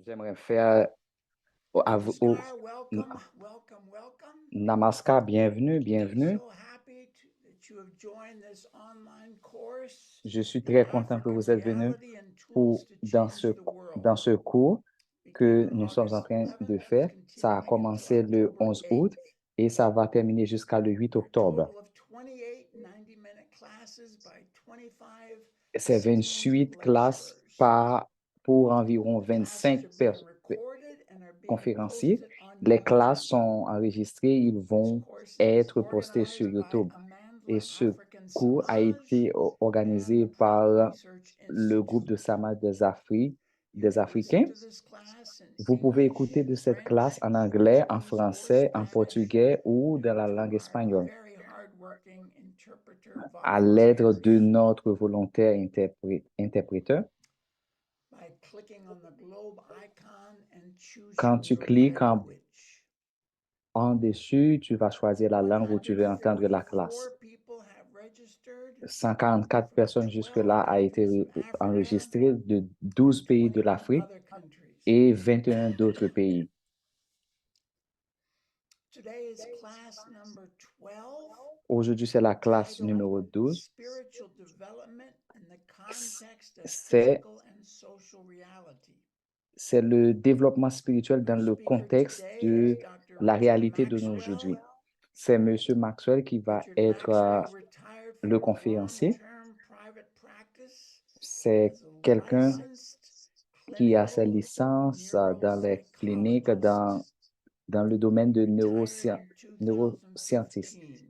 J'aimerais faire à vous, Namaskar, welcome, welcome, welcome. Namaskar, bienvenue, I'm bienvenue. so happy that you have joined this online course, Je suis très content que African vous êtes venu Reality and Tools pour, to dans Change ce, the World. dans ce cours Began que on nous sommes en August train 11th de and is faire. Ça a continuing until commencé le October 11 août 8th. et ça va terminer jusqu'à le 8 There are a octobre. total of 28 90-minute classes by 25 C'est esteemed 28 classes lecturers. pour environ The classes 25 are being recorded and are being conférenciers. posted on Les classes YouTube. sont enregistrées, ils This vont course is être postés sur organized by YouTube. Et Amandla ce African cours a Samaj été and the organisé Pratt par Research le groupe de Institute. Samad You des can listen Africains. to this class in Vous pouvez English, écouter de cette classe French, en anglais, en or français, en Spanish portugais ou dans la through langue our espagnole, very hardworking interpreter à l'aide de volunteers. notre volontaire interpréteur. By clicking on the globe icon and Quand choosing tu your cliques language. en dessus, tu vas choisir la langue où tu veux entendre la classe. 144 people have registered 144 from personnes 12 jusque-là a été countries of Africa enregistrées de and 12 pays de 21 l'Afrique other countries. et 21 d'autres pays. Today is class number 12, Aujourd'hui, c'est la classe titled numéro 12. Spiritual Development in the Context of C'est Physical and Social Reality. c'est le développement spirituel dans Our le speaker contexte today is de Dr. la Richard réalité de nos Maxwell. aujourd'hui. C'est Monsieur Maxwell qui va Richard être Maxwell retired le from his conférencier. long-term private practice C'est as a quelqu'un licensed qui a sa clinical licence dans les cliniques neuropsychologist. dans le domaine de Retired in neuroscientisme. 2015.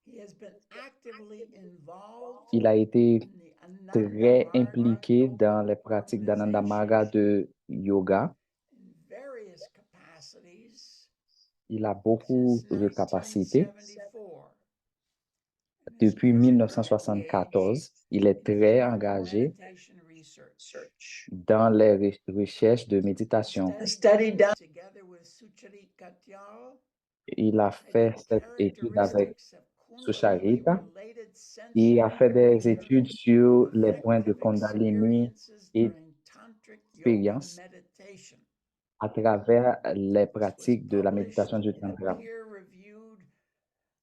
He has been actively involved Il a été in the Ananda très Marga impliqué dans Yoga les pratiques d'Anandamaga Organization de yoga. in various capacities Il a beaucoup since de capacités. 1974 and is Depuis currently engaged 1974, il est in très Dharma engagé meditation research. dans les recherches de A méditation. study done together with Sucharit Katyal, Il a looking fait at cette étude avec characteristics of Kundalini Sucharita. related Il a fait sensory des études sur and les points de affective Kundalini experiences et during tantric yoga expériences meditation. à travers les This was pratiques de la méditation published du in a Tantra. peer-reviewed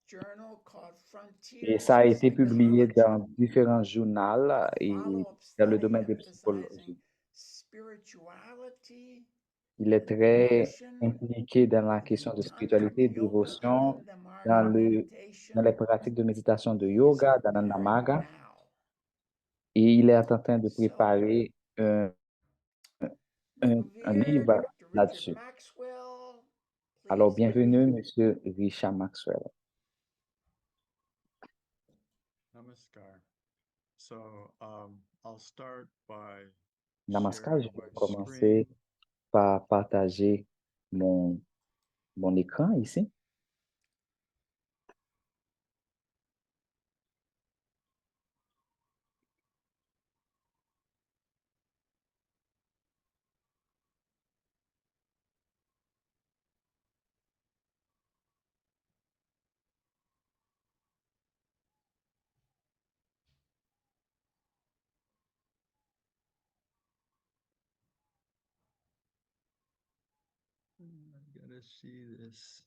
journal called Et Frontiers ça a in été publié Psychology. dans différents journaux A et follow-up dans le study domaine de emphasizing psychologie. spirituality Il est and très devotion impliqué dans la within question de tantric spiritualité et yoga dévotion Ananda dans Marga dans les meditation. pratiques de méditation de He is yoga, preparing d'Anandamaga, now. et il est en train de So, préparer un Revere livre Dr. Richard là-dessus. Maxwell, Alors, please bienvenue, begin. Monsieur Richard Maxwell. Namaskar. So I'll start by Namaskar, je sharing vais my commencer screen. par partager mon, mon écran ici. I gotta see this.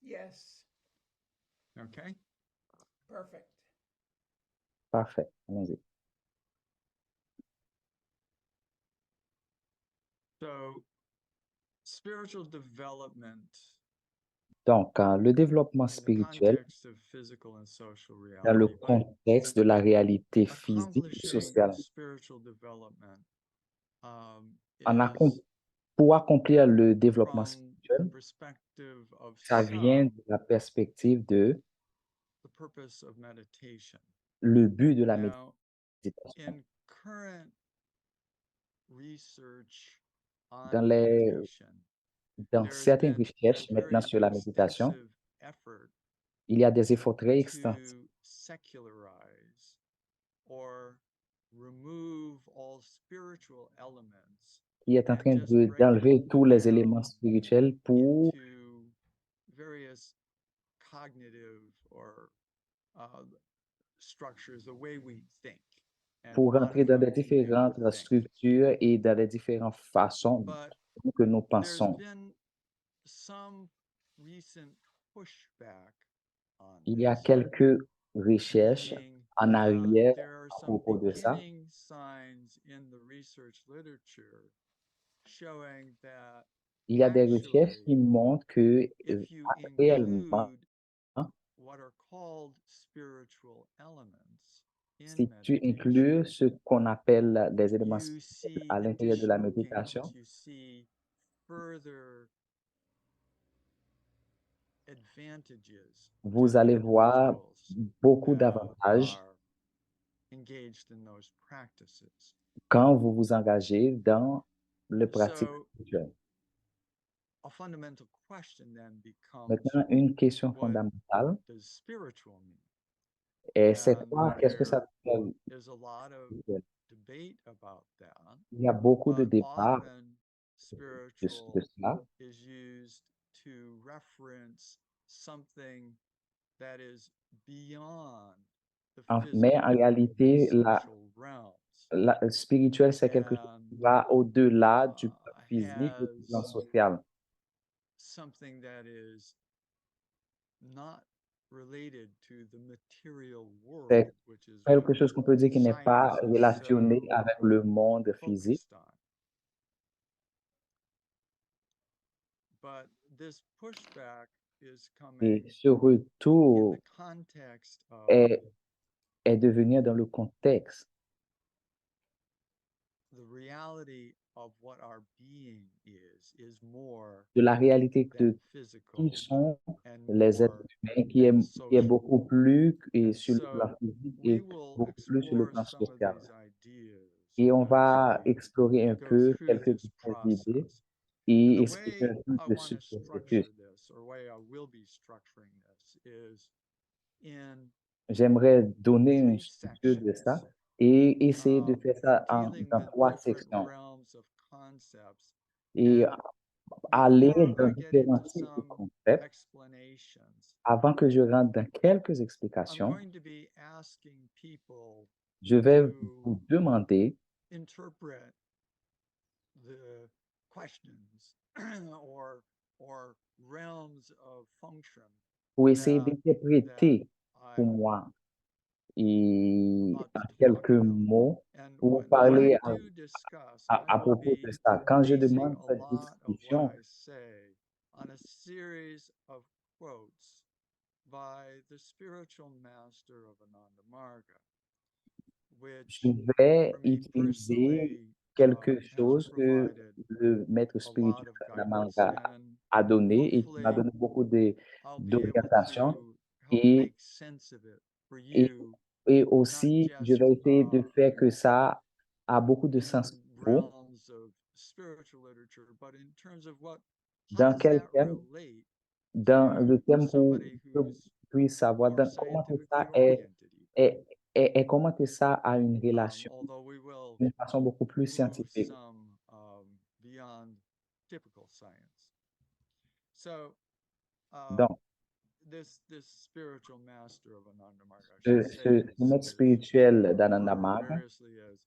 Yes, Okay. perfect. Parfait, allons-y. So spiritual development Donc, le développement in the spirituel context of physical and social dans le reality, but contexte de la réalité physique et accomplishing sociale. spiritual development En is pour accomplir le développement from the spirituel, perspective of ça vient some de la perspective de the purpose of meditation. le but de la Now, méditation. in current research Dans on les, meditation, dans there has certaines been a recherches maintenant very sur la méditation, extensive effort il y a des efforts très extensifs to secularize or remove all spiritual elements qui est en and train just d'enlever breaking tous les éléments down spirituels pour into various cognitive or uh, structures, the way we think, and rentrer dans des modifying the way we différentes think. structures et dans les différentes façons But que nous there's pensons. been some recent pushback on Il y a this, quelques recherches meaning en arrière there are à some propos de ça. beginning signs in the research literature showing that Il y a des recherches qui actually, montrent que if you réellement, include what are called spiritual elements in si tu inclus meditation, ce qu'on appelle des éléments you spirituels see à l'intérieur de la additional gains, méditation, you see further advantages to vous the allez voir individuals beaucoup that d'avantages are engaged in those practices. quand vous vous engagez dans le pratique So spirituel. a fundamental question then becomes, Maintenant, une question what fondamentale does spiritual mean? est c'est And quoi, qu'est-ce que ça there veut is a lot of dire? debate about that, Il y a beaucoup de but débats often de spiritual cela. is used to reference something that is beyond the Mais en physical and réalité, social realms le spirituel, c'est quelque chose and qui va au-delà du plan physique et du plan has social. something that is not related to the material world, C'est which is what quelque chose qu'on peut dire qui n'est pas science is relationné so avec le monde physique. focused on. But this pushback is Et coming ce in retour the context of est, est de venir dans le contexte the reality of what our being is more de la réalité than de qui physical sont and les êtres more humains, than qui est social. beaucoup plus And sur le plan so physique we et will beaucoup plus sur le explore plan some of social. these ideas Et on va as explorer we un go peu through quelques de this ces idées process. And et the expliquer way un peu I de want ce to processus. structure this, or way I will be structuring this, is in J'aimerais donner une 3 structure de ça sections, et essayer de faire ça dealing dans with 3 different sections realms of concepts. et And aller before dans I get différents into types de some concepts. explanations, Avant que je rentre dans quelques I'm explications, going to be asking people je vais to vous demander interpret the questions or realms of function pour essayer that d'interpréter pour I'm moi et about en to talk quelques about. mots And pour vous when I parler do discuss, I à will propos de be ça. Quand je basing demande a cette lot of what discussion, I say on a series of quotes by the spiritual master of Ananda Marga, which je vais for me utiliser personally quelque has chose que provided le maître a lot spirituel of guidance, Namanga and a donné et qui m'a hopefully donné beaucoup I'll be able d'orientation. to help Et, make sense of it for et, you, et not aussi, je just vais essayer de faire que ça a beaucoup de sens in pour vous. realms of spiritual literature, but in terms of how Dans does quel that thème? relate Dans to le thème pour somebody que who's vous puissiez savoir more comment que scientifically ça oriented even. comment que ça a une relation Although we will d'une façon beaucoup plus move scientifique. some beyond typical science. So Donc, this spiritual master of Ananda Marga, I should say, ce maître spirituel d'Ananda referred Marga, variously as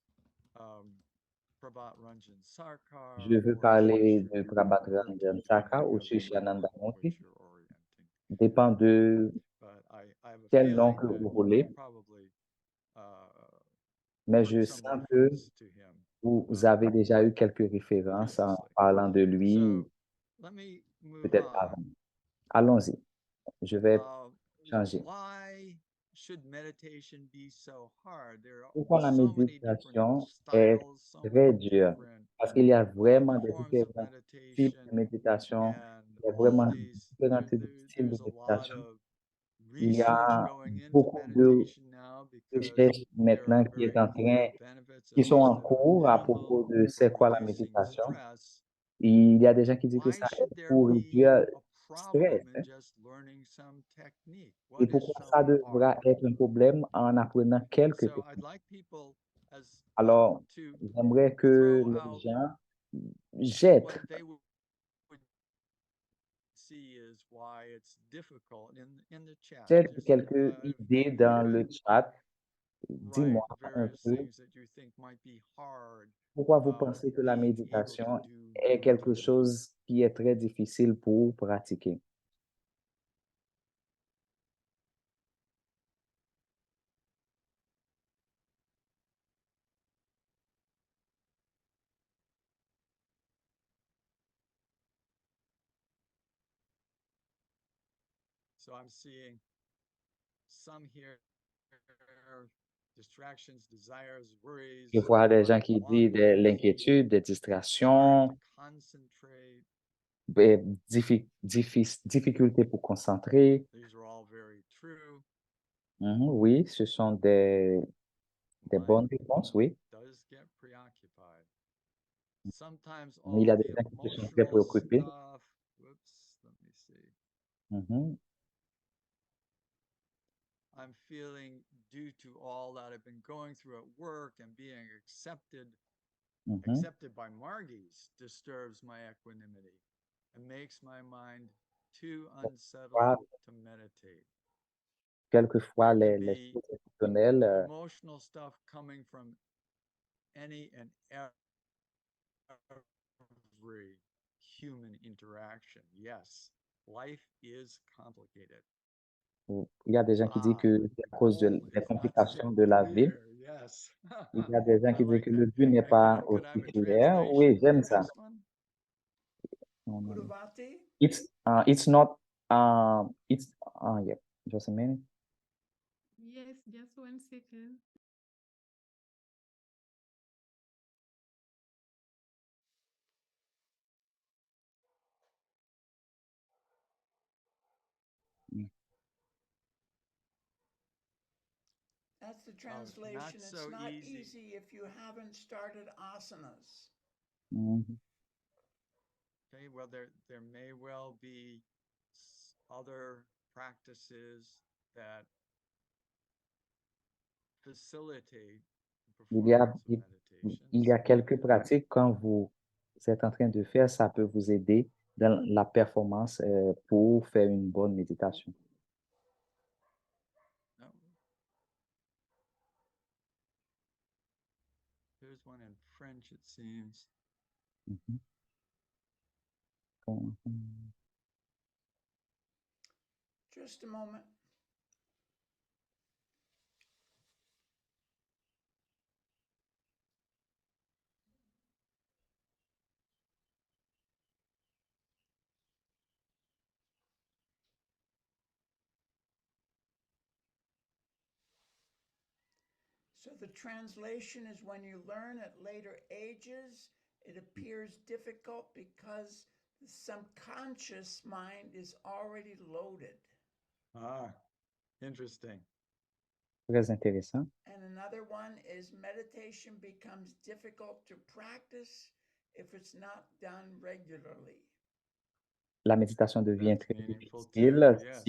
Prabhat Ranjan Sarkar je veux or Sri parler Sri de Prabhat Murti, Ranjan Saka ou depending on Shishananda which Murti, you're orienting. dépend de But I have a quel nom feeling que that vous you voulez, probably mais put je some sens que reference to him vous avez déjà eu quelques références en previously. parlant de lui, So let me move peut-être on. avant. Allons-y. Je vais changer. Why should meditation be so hard? There are Pourquoi la so many different méditation est styles, so très many dure? different Parce qu'il y a vraiment des forms of différents types meditation, de méditation, and il y a all vraiment these différents types de styles de there's a lot méditation. of Il y research a going into beaucoup de meditation now because recherches there are maintenant qui est very en train, clear benefits, qui at sont en least at a cours à minimum, propos de for c'est quoi la reducing méditation. stress. Il y a des gens qui disent que Why ça should aide there pour be réduire a le stress, problem in hein. just learning some technique? Et What is pourquoi so ça devra hard? être un problème en apprenant quelques So I'd techniques? like people as Alors, to j'aimerais que throw les out gens jette, what they would see is why it's difficult in the chat. jette Just quelques idées feel dans free le to chat. write Dis-moi un various peu things that you think might be hard pourquoi vous about pensez que la being able to méditation do est quelque meditative. chose qui est très difficile pour pratiquer. So I'm seeing some here distractions, desires, worries, Je vois des gens mind qui disent de wandering, l'inquiétude, des hard distractions, to concentrate. difficultés pour concentrer. These are all very true. Oui, ce sont des Mind bonnes réponses, oui. does get preoccupied. Sometimes Il y all a des the gens qui se sont très emotional préoccupés. stuff. Whoops, let me see. Mhm, I'm feeling due to all that I've been going through at work and being mhm. accepted by Margie's disturbs my equanimity and makes my mind too unsettled Quelquefois, to meditate. quelquefois, There can les be choses émotionnelles, emotional stuff coming from any and every human interaction. Yes, life is complicated. il y a des gens qui disent Ah, que c'est à cause des it's not so complications de la vie. clear. Yes. Il y a des gens I qui disent like que that. le but n'est And pas could I have aussi a clair. Oui, translation j'aime for ça. this one? Non, non, non. Kudavati? It's not, it's, yeah, just a minute. Yes, just 1 second. That's the Not translation. so It's not easy. easy if you haven't started asanas. Mhm. Okay, well, there may well be other practices that facilitate the Il y a, performance of il y a meditations. quelques pratiques quand vous êtes en train de faire, ça peut vous aider dans la performance pour faire une bonne méditation. No. There's one in French, it seems. Mhm. Mhm. Just a moment. So the translation is when you learn at later ages, it appears difficult because the subconscious mind is already loaded. Ah, interesting. Très intéressant. And another one is meditation becomes difficult to practice if it's not done regularly. La méditation devient That's très meaningful too. difficile Yes.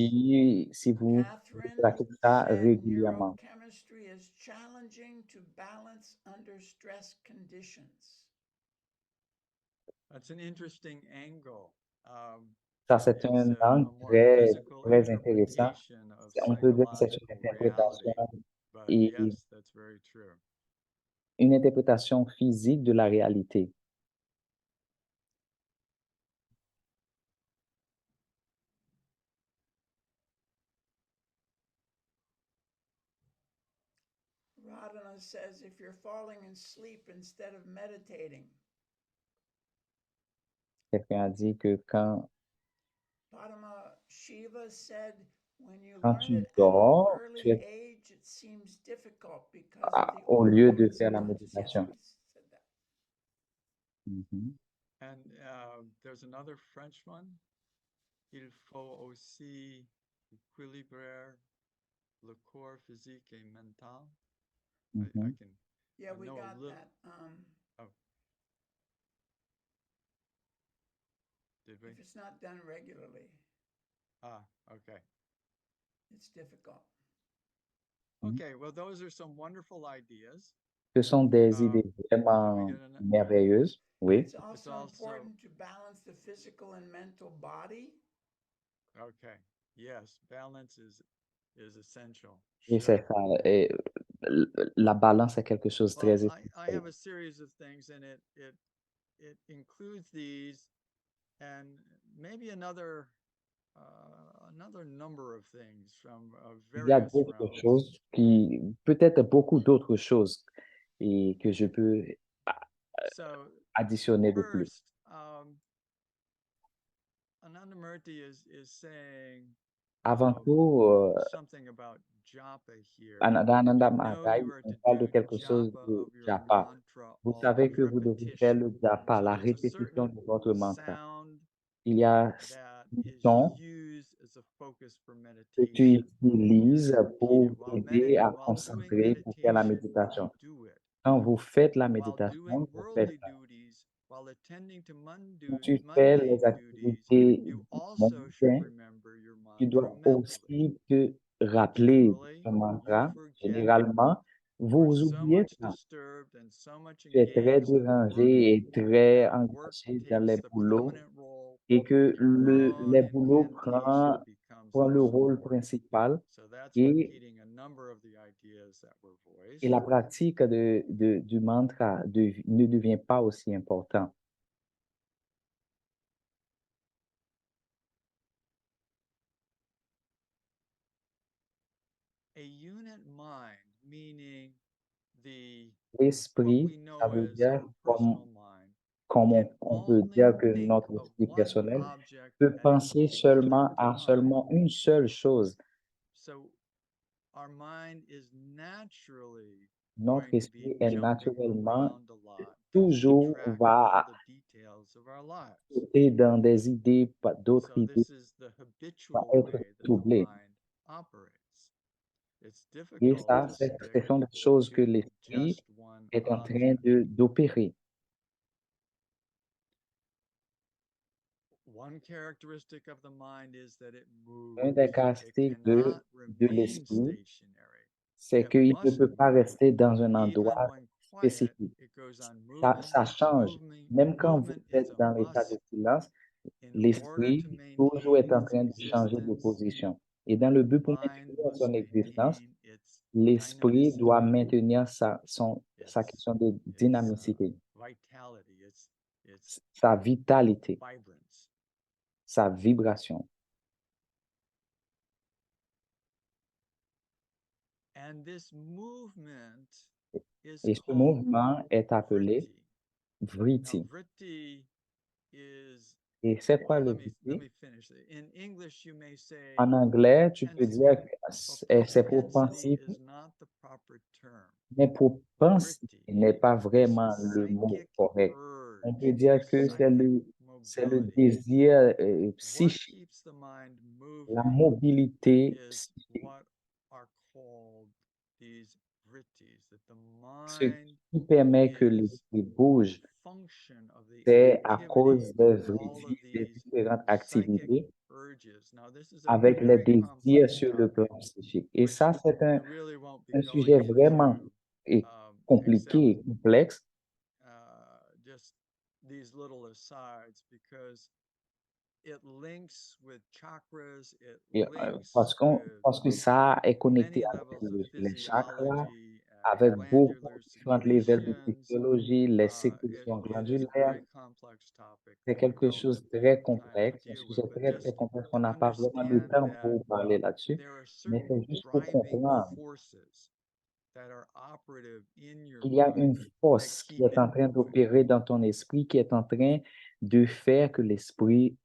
si vous Catherine pratiquez ça said régulièrement. neurochemistry is challenging to balance under stress conditions. That's an interesting angle. Ça, c'est It's un a angle more très, physical très intéressant. interpretation of On peut dire que c'est une psychological interprétation, reality. But et yes, that's very true. une interprétation physique de la réalité. Radhana says if you're falling asleep instead of meditating. Quelqu'un a dit que Padma Shiva said when you quand learn tu it at an dors, early age, it seems difficult because of the au lieu de overworked faire la subconscious. Yes, méditation. we said that. Mhm. And there's another French one. Il faut aussi équilibrer le corps physique et mental. I Mhm. can. Yeah, I we know a got little. that. Oh, did we? If it's not done regularly, Ah, okay. it's difficult. Okay, well, those are some wonderful ideas. Ce sont des idées Did we vraiment get merveilleuses. Oui, It's It's also also important to balance the physical and mental body. okay. Yes, balance is essential. et Sure. c'est ça. Et la balance est quelque chose de Well, très I essentiel. have a series of things, and it includes these, and maybe another number of things from Il y a various d'autres realms. choses qui, peut-être beaucoup d'autres choses et que je peux a- So additionner de plus. first, Anandamurti is saying Avant tout, something about japa here. Ananda You know Maharaj, you are on to parle de do quelque chose japa de of your japa. mantra Vous savez always, que vous devez faire repetition. le japa, So la there's a répétition certain de votre mantra. sound Il y a that un is son used as a focus for que tu meditation. utilises It's repeated pour t'aider à while doing concentrer, pour faire la meditation. méditation. Do it Quand vous faites la while doing méditation, vous faites worldly ça. duties, while attending to Quand tu fais les mundane duties. activités You also should mondaines, remember your tu mantra dois mentally. aussi te rappeler Generally, ton you mantra. forget it. Généralement, You are vous so oubliez much ça. disturbed and so much Tu es très engaged in work dérangé et très that work engagé dans les takes the boulots preeminent role et que and your own les boulots incantation becomes prend less le rôle important. principal So that's et, repeating a number of the ideas that were et voiced. la pratique du mantra ne devient pas aussi important. A unit mind, meaning what L'esprit, we ça know veut as dire our personal mind, comme can on peut only dire que think notre of esprit one personnel object peut at a penser particular seulement à time. seulement une seule chose. So our mind is naturally Notre going to be esprit est jumping naturellement, around a lot to keep toujours track of all va the details of our lives. sauter dans des idées, d'autres So idées, this is the va habitual être way that the troublé. mind operates. It's Et difficult ça, to ce stick sont des choses que to l'esprit just one est en train object. d'opérer. One characteristic of the mind is that it moves. Une des It caractéristiques cannot de remain l'esprit, stationary. c'est It qu'il ne must peut pas move. rester dans un Even endroit when quiet, spécifique. it goes on moving. Ça change. Même quand vous Movement is êtes a dans l'état de must silence, in order to l'esprit toujours maintain est en its train de changer de existence. position. Et dans le The but pour mind maintenir must son existence, maintain its l'esprit doit dynamicity, maintenir sa its question de dynamicité, vitality, its sa vitalité, vibrance. sa vibration. And this movement is Et ce called mouvement est appelé vritti. Now, vritti. vritti is, Et c'est quoi well, le let vritti? me finish. In English, you may say En anglais, tu peux propensity. dire que c'est Propensity propensité, is not the proper term. mais propensité Vritti n'est pas is vraiment le mot psychic correct. On peut urge, dire que psychic c'est le mobility. désir What psychique, keeps the mind la moving mobilité is psychique, what are called these vrittis, that the ce mind qui permet que is l'esprit bouge. a function of the C'est à activity cause des of all of vrittis, des these différentes psychic activités urges. Now, this is a avec les very désirs complex sur le plan topic, psychique. Et which ça, c'est we really won't be un going sujet vraiment into, except compliqué et complexe. just these little asides, because it links with chakras, it Et, links with parce que ça est connecté many avec levels of les chakras, physiology avec and beaucoup glandular différents levels de secretions. physiologie, les It, sécrétions it is a glandulaires. very complex topic C'est that we quelque don't chose de have très time to complexe, un deal with, sujet but très, just très complexe qu'on to n'a pas vraiment le understand temps that pour parler là-dessus, there are mais certain c'est juste pour driving comprendre forces that are operative in your qu'il y a une mind that force qui keep est it en train moving. d'opérer dans ton esprit, qui est en train de faire que l'esprit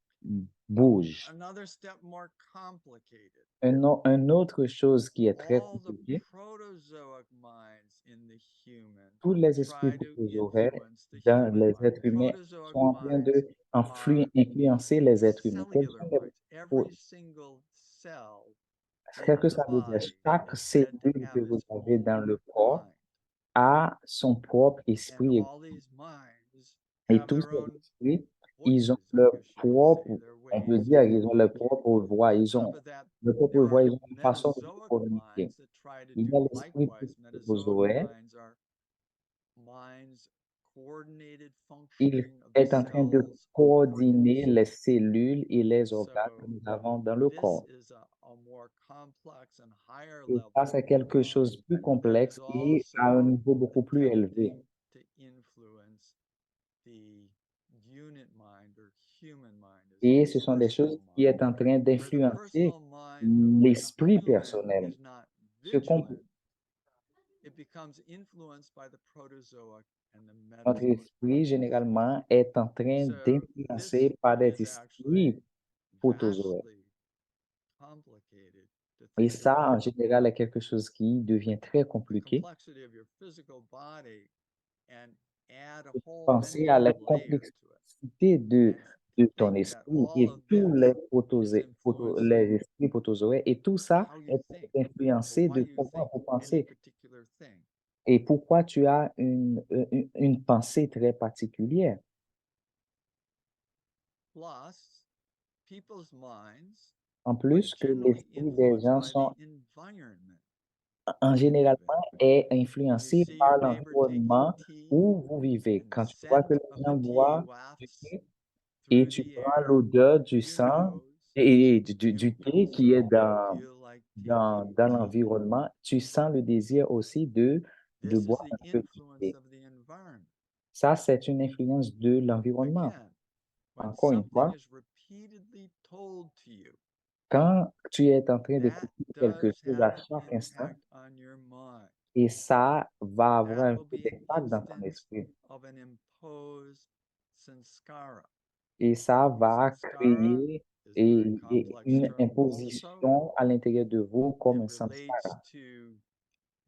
bouge. Another step more complicated. Une autre chose qui est très All the compliquée, protozoic minds in the human tous les esprits try to protozoaires influence the dans human les mind. êtres humains Protozoic sont en train minds are influencer les êtres humains. cellular minds. Every single cell Qu'est-ce in que the ça veut dire? body Chaque is said to cellule que have vous its avez dans own le corps mind. a son propre And esprit. all these minds Et have tous their ces own esprits, ils voices, ont I leur guess you would propre, say, their on peut ways dire, of ils ont leur communicating. propre voix, ils On top ont of that, leur propre there voix, are ils ont une façon de metazoic communiquer. minds that try to Il y do a l'esprit likewise. Metazoic protozoaire, minds are minds coordinated Il functioning of the est en train de cells of coordonner organs. les cellules et les organes que So nous avons dans le this corps. is a more complex and higher Et ça, level c'est quelque chose de plus that is complexe et à un also niveau beaucoup plus élevé. attempting to influence the unit mind or human mind as Et the ce sont des personal choses qui mind, est en train where the d'influencer personal mind of a l'esprit human personnel. is not Ce qu'on- vigilant. It becomes influenced by the protozoa and the Notre Metazoic esprit, mind. généralement, est en train So this d'influencer par des is actually esprits protozoaires. vastly complicated to Et think ça, en about. général, est quelque chose qui devient très The compliqué. complexity of your physical body and add a whole Penser à mental la layer to it. complexité And de to ton think that esprit all et of tous this les is influencing les esprits protozoaires et tout ça how you est think influencé or why de you comment think vous any pensez particular thing. et pourquoi tu as une pensée très particulière. Plus, people's minds En are plus que generally l'esprit des influenced gens by the sont environment en they live généralement in. est When you influencé see par your neighbor taking l'environnement tea où vous vivez. and the Quand tu vois que scent les of gens the tea boivent du wafts thé et through tu the prends air l'odeur to du your sang nose, et you du thé qui est also feel like taking dans tea. l'environnement, tu sens le désir aussi de This is boire the un peu du influence thé. of the environment. Ça, c'est une influence de l'environnement. Again, when Encore une something fois, is repeatedly told to you, quand tu es en train that d'écouter quelque does chose à have an chaque instant, impact on your mind. et ça va avoir That un will peu be an d'impact dans ton instance esprit. of an imposed sanskara. Et ça va Samskara créer is a very complex une term also. imposition à l'intérieur de vous comme It un relates samskara. to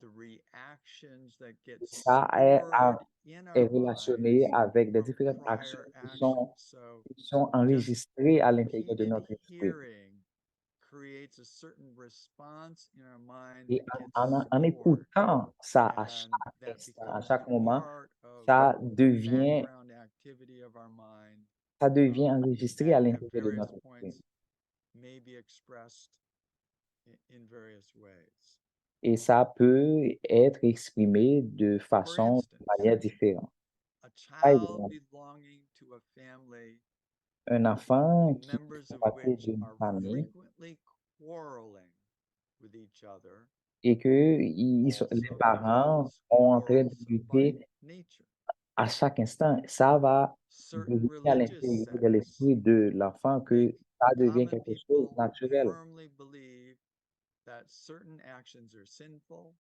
the reactions that get Ça stored in est our relationné minds avec des from différentes actions prior actions. So qui sont just enregistrées à l'intérieur de repeated notre esprit. hearing creates a certain response in our mind Et that gets en stored, écoutant ça à chaque and that instant, à becomes chaque moment, part of ça the devient, background activity of our mind, ça devient enregistré à and at l'intérieur de various notre esprit. points may be expressed in various ways. Et ça peut être exprimé de For façon, de instance, manière différente. a Par child exemple, belonging to a family, un enfant the qui members fait of partie which d'une are famille frequently quarreling with each other, et que les also parents becomes sont en train de quarrelsome by lutter nature. à chaque instant, ça va Certain devenir à religious l'intérieur de sects l'esprit de l'enfant make que ça devient common quelque chose de people naturel. firmly believe that certain actions are sinful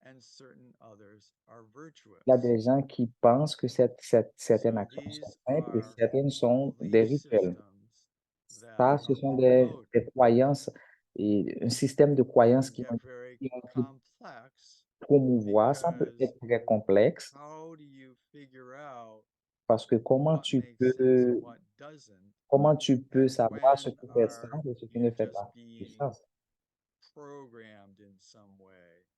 and certain others are virtuous. Il y a des gens qui pensent que certaines So actions sont these simples et are certaines sont des belief rituels. systems that Ça, ce are sont promoted des croyances et un système de croyances can get very qui ont été complex promouvoir. Ça peut because être très complexe how do you figure out parce que what makes sense and what doesn't? comment tu peux And savoir ce when qui fait are sens et ce qui ne you fait just pas du being sens? programmed in some way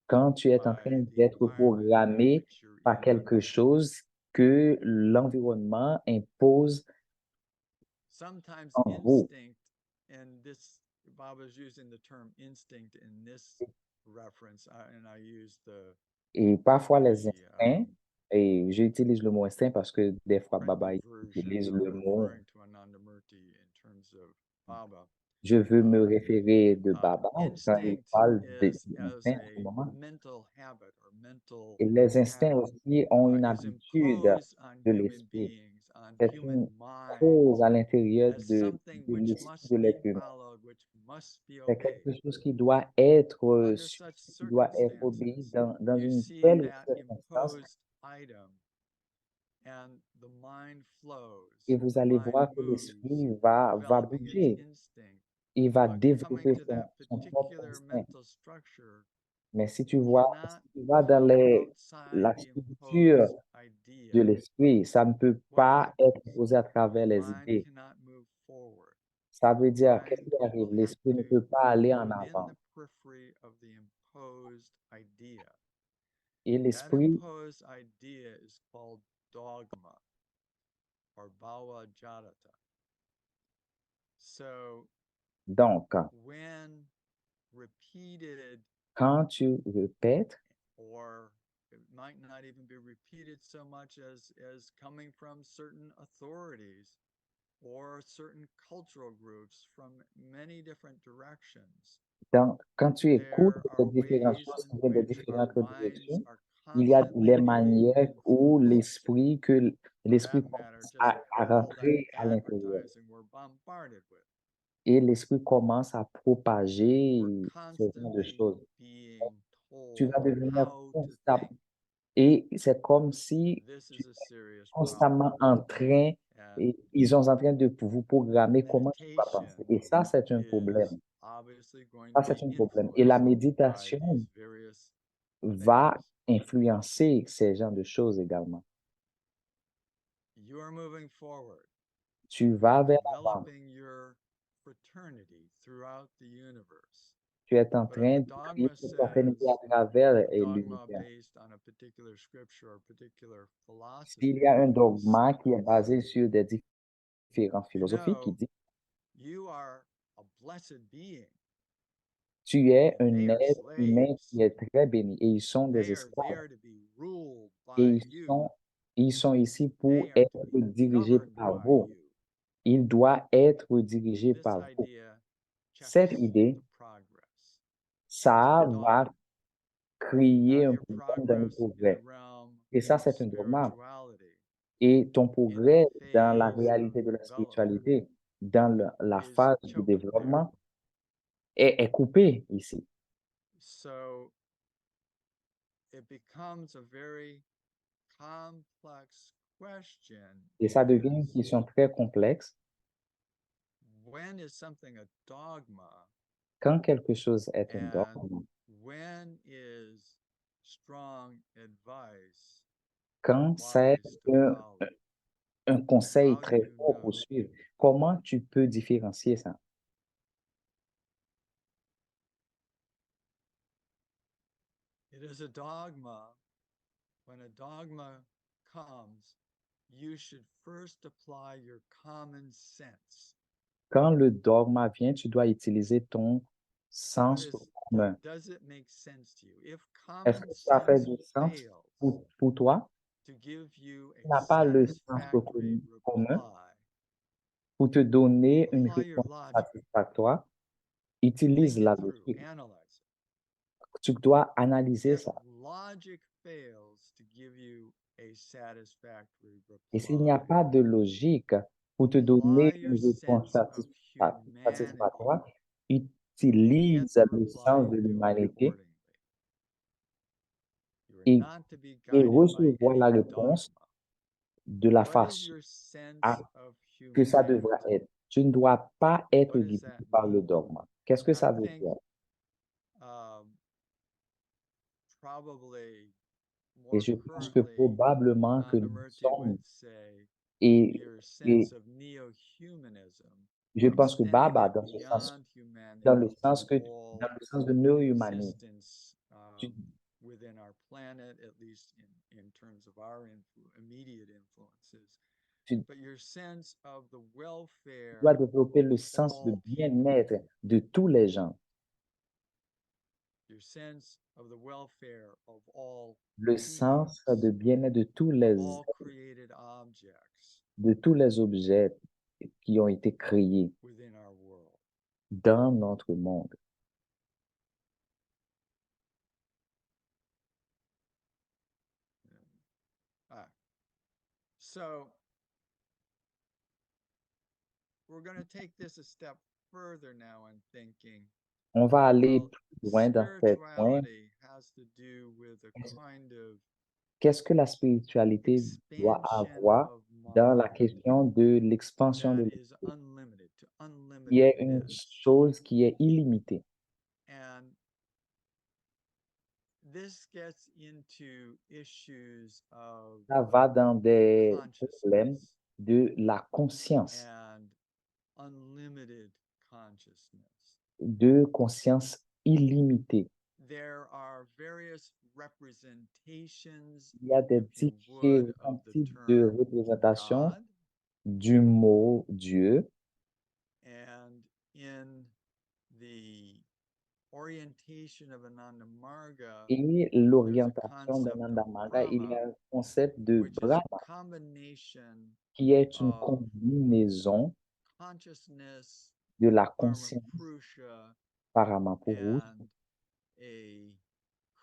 Quand tu es en by train the d'être environment in programmé which you're par in? quelque chose que l'environnement impose Sometimes en vous. instinct, and this, Bob was using the term instinct in this reference, and I use Et parfois, les the instincts, et j'utilise le mot instinct parce que des fois, Baba Prendu version utilise of le mot, referring to Anandamurti in terms of Baba. je veux me référer de Baba quand il Instinct parle is as d'instinct en ce a moment. mental habit or mental Et les instincts pattern aussi ont une is habitude imposed on de human l'esprit. beings, on C'est human une mind, cause à l'intérieur as something de which l'esprit must de be l'être humain. followed, which must be C'est obeyed. quelque chose qui doit être Under suivi, such qui doit être circumstances, obéi dans you une see telle that circonstance. imposed item, and the mind flows, Et the vous allez mind voir que moves, l'esprit va developing its bouger. instinct, Il va but coming développer to that son propre particular instinct. mental structure Mais si tu cannot vas dans come outside la the structure imposed de idea. l'esprit, ça ne peut What pas être happens? posé à The travers les mind idées. cannot move forward. Ça veut The dire, qu'est-ce mind qui arrive? will have L'esprit ne to peut pas aller move en in avant. the periphery of the imposed idea. Et That l'esprit, imposed idea is called dogma or bhava jadata. So donc, when repeated quand tu répètes or it might not even be repeated so much as coming from certain authorities or certain cultural groups from many different directions. Quand tu écoutes There les are différentes ways choses in qui viennent de which our différentes minds directions, are il y a constantly les being manières où influenced. l'esprit That matter, commence just à all that rentrer à l'intérieur advertising we're bombarded with. et l'esprit commence à propager We're ce genre de constantly choses. being Tu vas told devenir how to constamment, think. et c'est comme si This tu is a es serious constamment problem. en train, And et ils sont en train de vous programmer comment tu vas meditation penser. Et ça, c'est un is problème. obviously going Ça, to c'est be un problème. Et la influenced by méditation these various va things. influencer ces genres de choses également. You are moving forward. Tu You vas are vers l'avant. developing your fraternity throughout the universe. Tu es en But if train a de créer dogma une fraternité says à travers a dogma l'univers. based on a particular scripture or particular S'il y a philosophy un dogma qui est says, basé sur des différentes you philosophies qui know, dit you are a blessed being. tu es And un they are être humain slaves. qui est très béni et ils sont des They are esclaves there to be ruled et by you. ils sont ici pour They are être to be dirigés governed par by vous. you. Il doit être dirigé This par vous. idea Cette checks idée, the progress. It's ça a va dogma. créer Now un your problème dans le progress in the progrès. realm Et ça, of c'est un dogma. spirituality, Et ton in the progrès dans la phase of réalité de la development, spiritualité, dans la is phase de choked there. développement, est coupé ici. So it becomes a very complex question. Et ça devient une Is question très complexe. when is something a dogma Quand quelque chose est un and dogme, when is strong advice quand c'est wise to follow? un conseil How do très you fort pour know? suivre, comment tu peux différencier ça? It is a dogma. When a dogma comes, you should first apply your common sense. Quand le dogme vient, tu dois utiliser ton What sens is commun. does it make sense to you? If Est-ce common que ça fait sense du sens fails pour toi? to give you Tu a n'as pas le sens satisfactory commun reply, pour te donner une apply your réponse logic. satisfactoire. Think Utilise la it through, logique. analyze Tu dois analyser it. If ça. logic fails to give you a satisfactory Et s'il n'y a reply, pas de logique pour te donner apply your une réponse sense of humanity satisfactoire, and get utilise the le reply sens you're de due l'humanité accordingly. You are et, not to be et guided by recevoir any la réponse dogma. de la What is façon your sense of que ça devra humanity? être. Tu ne dois pas être What does guidé that par le mean? dogme. Qu'est-ce que And I ça veut think dire? probably Et more je pense que currently, probablement que nous Nandamurti sommes, would say et, your et sense of neo-humanism je pense que extending Baba, it beyond dans le humanity sens to que, all dans le sens de neurohumanisme, existence tu, within our planet, at least in terms of our immediate influences. tu But your sense of the welfare dois développer le of sens de all bien-être people, de tous les gens, your sense of the welfare of all le sens de beings, bien-être of all created objects de tous les objets qui ont été créés within our world. dans notre monde. So we're going to take this a step further now in thinking. On va aller Well, plus loin dans ces points. spirituality has to do with a kind of Qu'est-ce que la spiritualité doit expansion avoir of dans la mind question de l'expansion that de is l'esprit? unlimited, to Il y a une unlimitedness. chose qui est illimitée. And this gets into issues of Ça va dans des problèmes consciousness de la conscience, and unlimited consciousness. de conscience illimitée. There are various representations, Il y a des if you would, différents of the types de term représentations God. du mot Dieu. And in the orientation of Ananda Marga, Et there's a l'orientation concept d'Ananda of Marga, il y a Brahma, un concept de which is a Brahma combination qui est une of combinaison consciousness, de la Parama conscience Purusha, Paramapurusha and a et,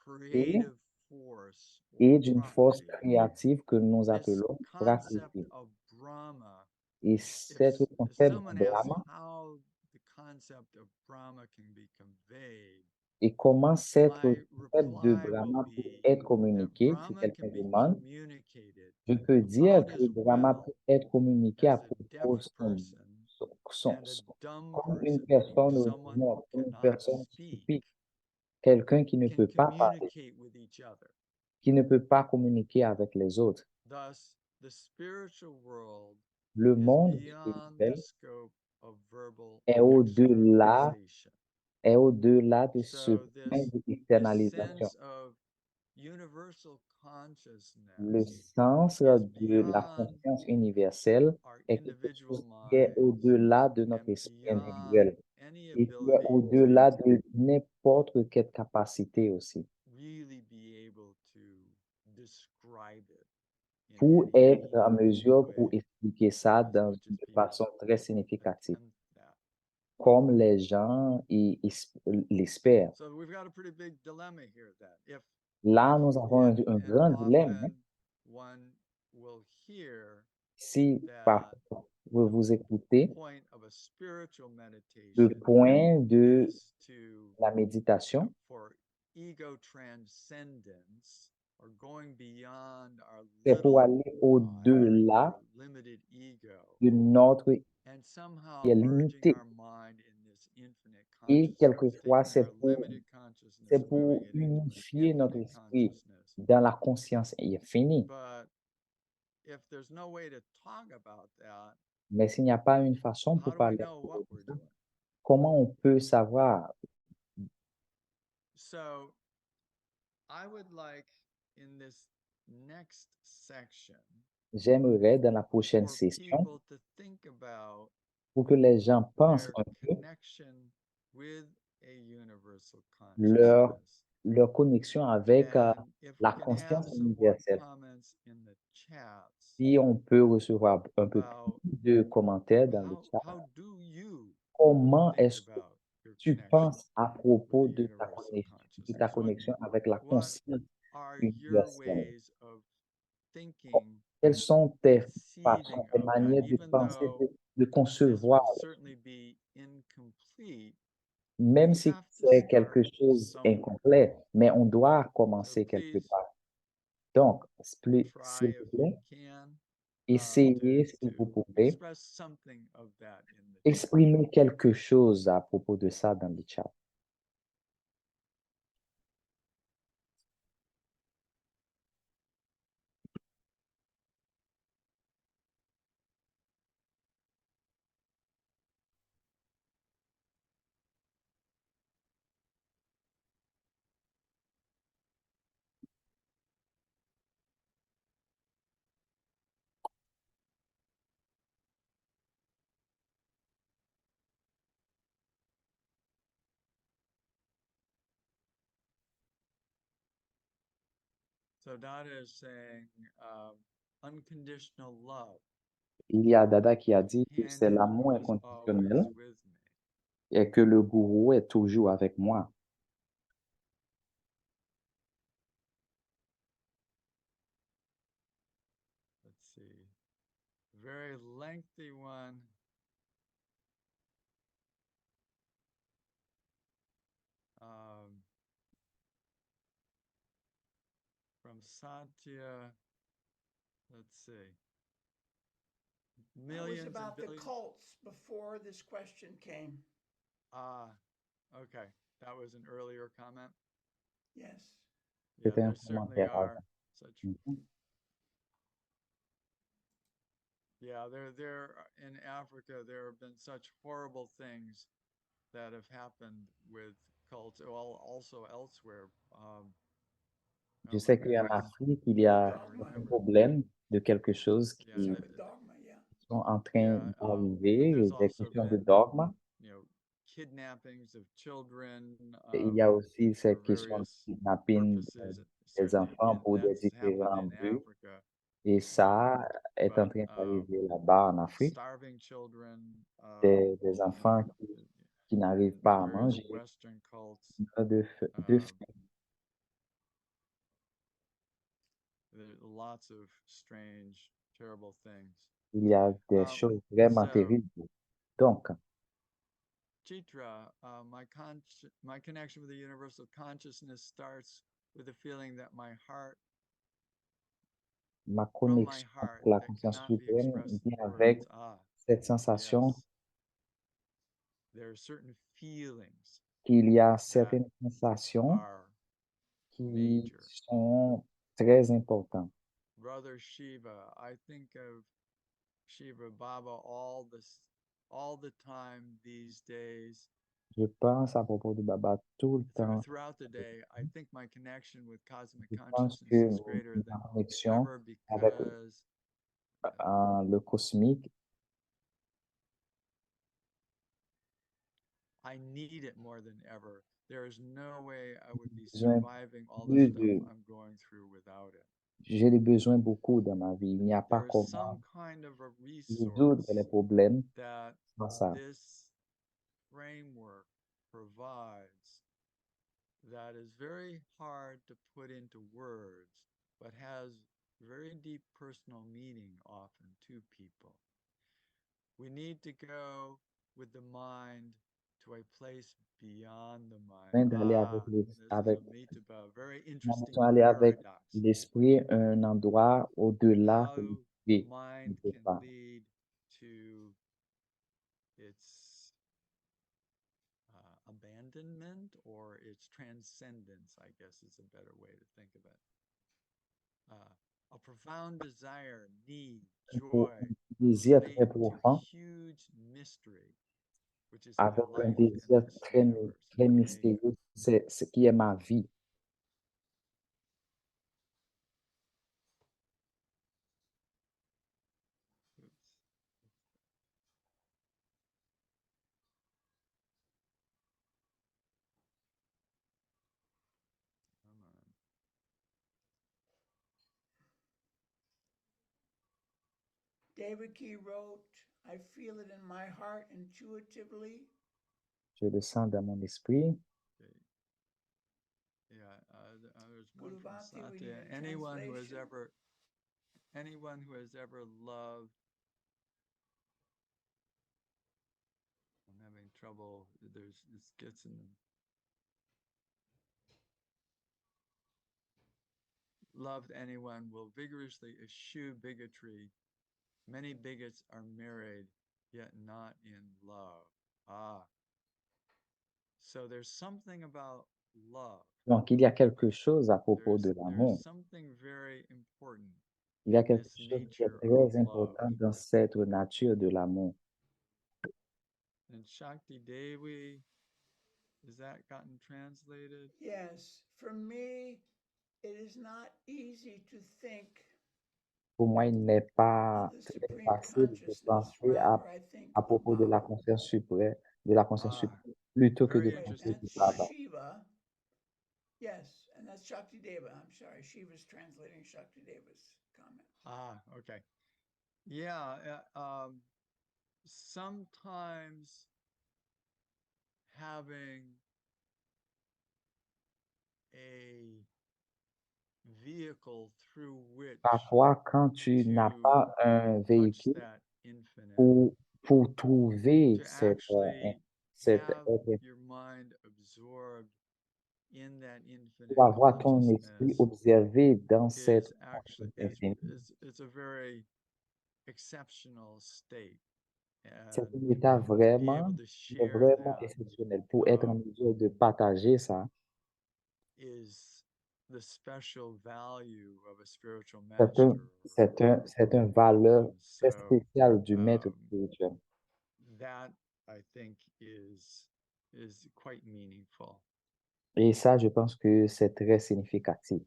creative force or et d'une force Prakriti. créative que nous This appelons concept Prakriti. of Brahma, Et if cet concept de someone asks Brahma how the concept of Brahma can be conveyed, et comment cet my concept de reply will Brahma peut be être that communiqué, si Brahma quelqu'un can be demande, communicated je peux dire about que his Brahma will peut être communiqué as à a propos deaf de person and a dumb comme une person, meaning personne someone who morte, une cannot personne speak, stupide, quelqu'un qui ne can peut pas parler, communicate with each other. qui ne peut pas communiquer avec les autres. Thus, the spiritual world Le is monde beyond the spirituel scope of verbal est au-delà, externalization. est au-delà de ce So point this d'externalisation. sense of universal Le consciousness sens is de la beyond conscience universelle our est quelque individual chose qui est minds au-delà de notre and esprit beyond individuel any et qui est ability au-delà to de n'importe quelle capacité aussi. really be able to describe it in Pour any être en meaningful mesure pour way expliquer ça as much as de people façon très significative, attempt that. comme les gens l'espèrent. So we've got a pretty big dilemma here that if Là, nous avons un and grand dilemme. often one will hear Si that parfois vous écoutez, point of a spiritual le meditation point de is to la méditation, for ego transcendence or going beyond our c'est pour little aller I, au-delà our limited ego, de notre and somehow qui est merging limité. our mind in this infinite Et consciousness, quelquefois, taking our limited consciousness, c'est moving pour it into an unifier notre infinite esprit consciousness. dans la conscience infinie. But if there's no way to talk about that, Mais s'il n'y a pas une façon how pour do we parler know what de we're ça, doing? comment on peut savoir? So I would like in this next section J'aimerais dans la prochaine for session people to think about pour que les gens pensent their un peu connection with a universal leur, consciousness. leur connexion avec And if we la can have conscience some more universelle. comments in the chats Si on peut recevoir un peu about plus de commentaires dans le chat, how do you comment think est-ce que about your tu connection penses à propos with a universal de ta consciousness? connexion avec la What conscience are your universelle? ways of thinking, Quelles sont tes conceiving façons, tes of that, manières de even penser, though de this concevoir, will certainly be incomplete? même We si have to c'est start quelque chose somewhere. incomplet, mais on doit So commencer quelque please part. Donc, try s'il if vous you plaît, can essayez, si vous to pouvez, express something of that in the chat. exprimer quelque chose à propos de ça dans le chat. So Dada is saying unconditional love. Il y a Dada qui a dit que c'est Companion l'amour who is always inconditionnel with me. et que le gourou est toujours avec moi. Let's see. Very lengthy one. From Satya, let's see. That was Millions about and the billions. cults before this question came. Okay. That was an earlier comment. Yes. Yeah, C'était un there certainly commentaire are avant. such. Mhm. Yeah, there in Africa, there have been such horrible things that have happened with cults, well, also elsewhere. Je sais qu'en Afrique, il y a Dogma. un problème de quelque chose qui Yeah, Type of dogma, yeah. sont en train yeah, but d'arriver, there's des also questions de been, dogme. you know, kidnappings of children Et il y a aussi for cette question de various kidnapping purposes. des Certainly, enfants pour des that's happened différents in buts. Africa, Et ça est en but train d'arriver là-bas en Afrique, starving children, des in enfants qui n'arrivent pas à various manger, Western cults. de faim. There's lots of strange, terrible things. Il y a des Um, choses vraiment so, terribles. Donc, Chitra, my connection with the universal consciousness starts with the feeling that my heart, ma from my connexion heart, avec la that conscience cannot be suprême expressed vient in avec words. Ah, cette sensation yes. There are certain feelings qu'il y a that certaines sensations are qui major. sont très importantes. Brother Shiva, I think of Shiva Baba all the time these days. Je pense à propos de Baba tout le temps. Throughout the day, I think my connection with cosmic Je pense consciousness que is greater ma than connexion ever avec because le cosmique, I need it more than ever. There is no way I would be besoin surviving all the plus stuff de, I'm going through without it. j'ai des besoins beaucoup dans ma vie. Il n'y a pas There is comment some kind of a résoudre resource les problèmes that sans ça. this framework provides that is very hard to put into words, but has very deep personal meaning often to people. We need to go with the mind to a place beyond the mind. D'aller avec This is a very on interesting aller avec paradox. l'esprit à un endroit au-delà How que the l'esprit ne mind peut can pas. lead to its abandonment or its transcendence, I guess is a better way to think of it. A profound desire, need, Pour joy, un désir très relate to profond, huge mystery, which is my avec un life in désir this très, universe. très Okay? mystérieux, c'est ce qui est ma vie. Oops. Come on. David Key wrote, I feel it in my heart intuitively. Je le sens dans mon esprit. Okay. Yeah, there's one Guru from Bhakti, we Satya. need a Anyone who has translation. ever loved, I'm having trouble. This gets in. Loved anyone will vigorously eschew bigotry. Many bigots are married, yet not in love. Ah. So there's something about love. Donc, il y a quelque chose à propos de There's l'amour. something very important Il y a in quelque this chose qui est nature of très love. important dans cette nature de l'amour. And Shakti Devi, has that gotten translated? Yes, for me, it is not easy to think Pour moi, il n'est pas of the très supreme facile de consciousness. penser Rather, I think à propos de la about, conscience suprême, de la conscience Ah, suprême, plutôt que de very wait, penser interesting du that's Baba. point. Shiva. Yes, and that's Shakti Deva. I'm sorry, Shiva's translating Shakti Deva's comment. Ah, okay. Yeah, sometimes having a vehicle through which Parfois, quand tu n'as to pas un touch véhicule that infinite, pour trouver to cette, actually cette have être, your mind absorbed in that infinite pour avoir ton esprit consciousness observé dans is cette actually conscience infinie, it's a very exceptional state. c'est And un état to be able to mais share vraiment that exceptionnel. Pour être en mesure de partager ça, is the special value of a spiritual c'est un, master or c'est un valeur one. très So spéciale du maître spirituel. that I think is quite meaningful. Et ça, je pense que c'est très significatif.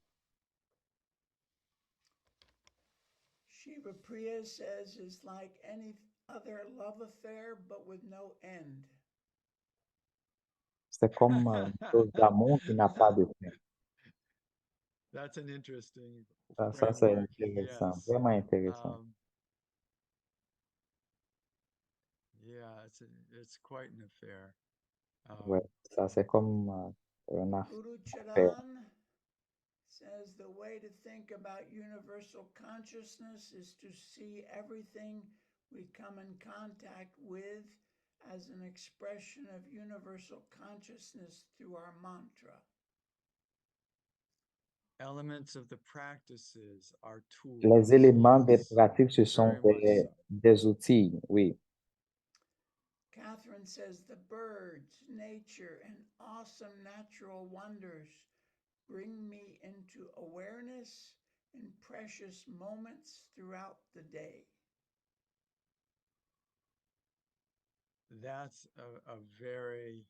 Shiva Priya says is like any other love affair, but with no end. C'est comme une chose d'amour qui n'a pas de fin. That's an interesting Ça, c'est framework. intéressant, Yes. vraiment intéressant. Yeah, it's quite an affair. Ouais, ça, c'est comme une Guru affaire. Charan says the way to think about universal consciousness is to see everything we come in contact with as an expression of universal consciousness through our mantra. Elements of the practices are tools. Les éléments des Yes, pratiques, ce sont very much so. des outils, oui. Catherine says the birds, nature, and awesome natural wonders bring me into awareness in precious moments throughout the day. That's a very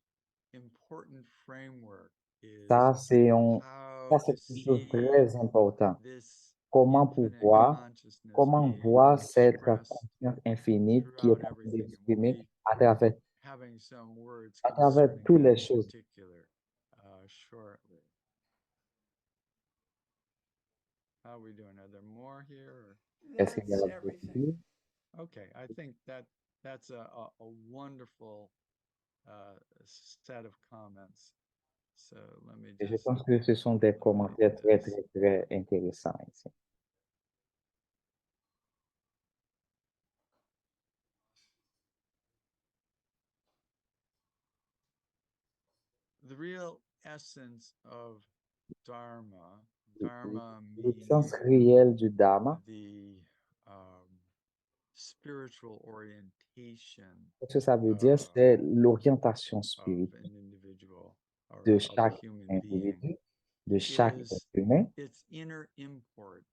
important framework is Ça, c'est how to quelque chose de see très important. this Comment infinite pouvoir, consciousness comment being voir cette expressed conscience infinie qui est throughout en train everything. And we'll d'exprimer be having some words à travers concerning toutes that les in choses. particular shortly. How are we doing? Are there more here? Or? Est-ce qu'il y That's a everything. Okay, I think that's a wonderful set of comments. So let me Et je just pense que ce sont des commentaires très, très, très intéressants ici. the real essence of Dharma. Dharma L'essence meaning réelle du Dharma, the spiritual orientation ce que ça veut dire, c'est l'orientation of spirituelle an individual or de of a chaque human being. individu, de chaque Is être humain. its inner import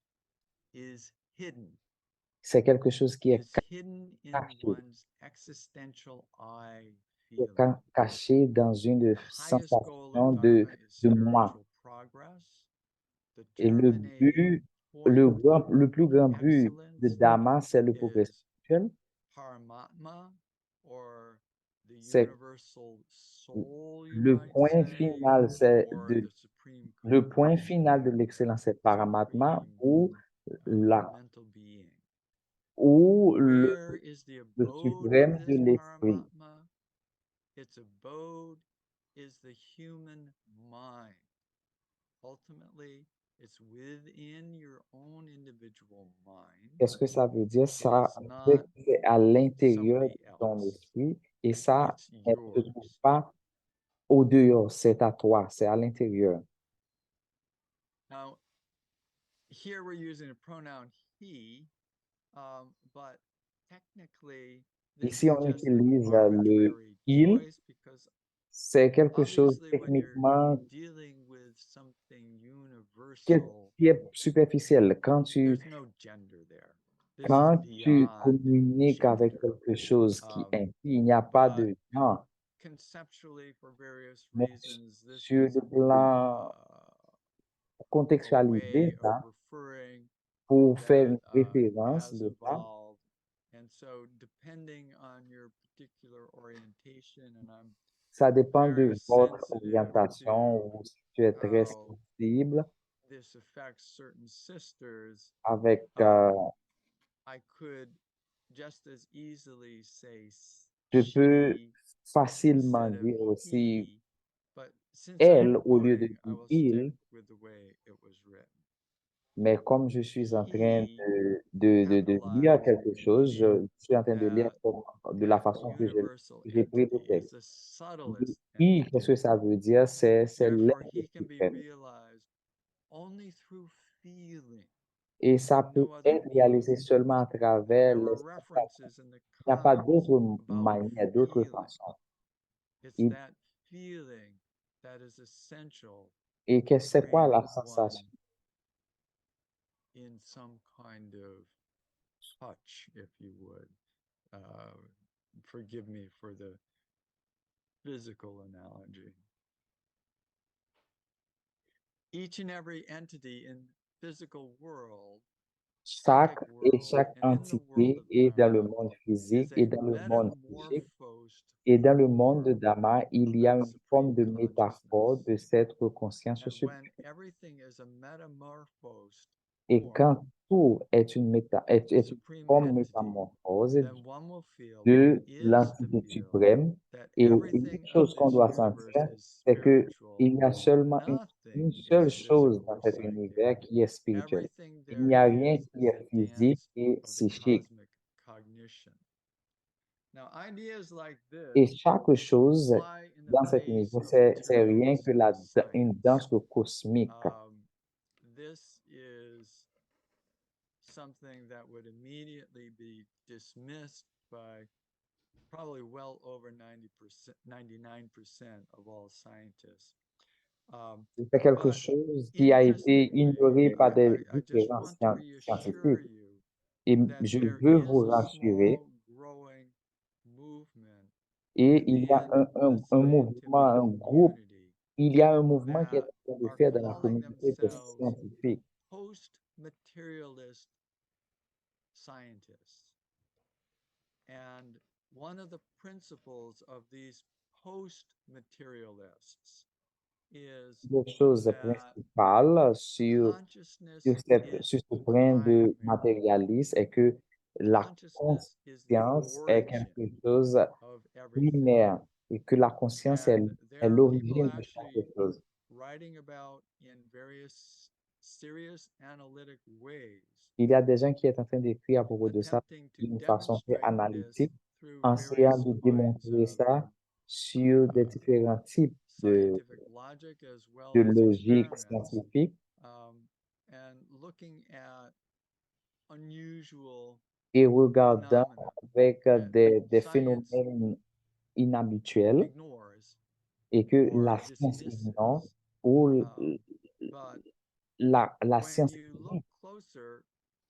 is hidden. C'est quelque chose qui est Is hidden in caché, one's existential I qui est feeling. caché dans une The highest goal sensation of Dharma is de moi. spiritual progress, the Et terminating point le plus grand of but de excellence Dharma, c'est le progrès is spirituel. Paramatma, or the C'est universal soul, you le might point say, final, c'est or the supreme le point consciousness, final de l'excellence, c'est Paramatma supreme la, mental being. ou Where is the le abode of suprême de this l'esprit. Paramatma? Its abode is the human mind. Ultimately, it's within your own individual mind. Qu'est-ce que ça veut dire? Ça It is veut dire not que c'est à l'intérieur somebody de ton else. esprit et ça It's ne se trouve yours. pas au dehors, c'est à toi, c'est à l'intérieur. Now, here we're using a pronoun he, but technically, this Ici, is on just an utilise le arbitrary il. choice because C'est quelque chose obviously when you're techniquement dealing with something qui universal, est superficiel. there's no gender there. This is Quand tu beyond communiques avec gender. quelque chose qui est, il n'y a pas But de genre, conceptually, for various mais reasons, this sur is le plan a contextualisé, way of ça, referring pour faire that une référence has de ça, evolved. And so, depending on your particular orientation, and I'm ça dépend de very votre sensitive orientation to ou si tu es très how sensible this affects certain sisters, avec, I could just as easily say je peux she facilement instead of dire aussi he, but since I'm elle au lieu de quoting, I dire will stick il, with the way it was written. mais comme je suis en train He de lire capitalized quelque chose, je meaning suis en train de lire that de la that façon que universal j'ai pris le entity is texte. the subtlest Oui, qu'est-ce entity. que ça veut dire? C'est Therefore, l'être he can be suprême. realized only through feeling Et ça and peut no other être réalisé means. seulement à And travers there les were sensations. references in the Il n'y a pas comments d'autre about manière, d'autre feeling. façon. It's Et, that feeling that is essential et to c'est quoi bring la one sensation? in some kind of touch, if you would. Forgive me for the physical analogy. Each and every entity in physical world, Chaque psychic et world, chaque and in the world entité of est dans le Dharma monde is physique a et dans le monde psychique metamorphosed Et dans le monde de Dharma, il y a that une forme supreme de métaphore de consciousness. cette conscience And suprême. when everything is a metamorphosed Et form, quand tout est est une supreme forme entity, métamorphose then one will feel, de one is to l'entité feel, suprême, that et une everything chose of qu'on this doit universe sentir, is c'est que spiritual. il y a seulement Nothing une seule is chose physical dans or cet psychic. univers qui est spirituel. Everything Il there n'y a rien is qui est a physique dance et of the psychique. cosmic cognition. Now, ideas like Et this chaque chose fly in the dans cet face univers, of c'est rien que materialist une science. danse cosmique. This is something that would immediately be dismissed by probably well over 99% of all scientists. C'est quelque But chose qui a été ignoré par des I just différents want to reassure scientifiques. you Et that je there veux is vous a rassurer. small growing movement Et il y a within the un mouvement, scientific un groupe, community il y a un mouvement qui est that en train de are faire dans la calling communauté des themselves scientifiques. post-materialist scientists. And one of the principles of these post-materialists is Les choses that principales consciousness sur is ce point de primary. matérialisme est que la Consciousness is the conscience est origin quelque chose of everything. primaire et que la conscience And est there are people l'origine de actually chaque chose. writing about in various serious analytic ways, Il y a des gens qui sont en train d'écrire à propos de ça attempting to d'une façon très demonstrate this analytique, through en essayant various de kinds démontrer of ça sur des différents types scientific logic as de well as logique experiments, scientifique and looking at unusual et regardant phenomena avec that des science phénomènes inhabituels ignores et que or la science ignore dismisses. ou But la when science you look ignore. closer,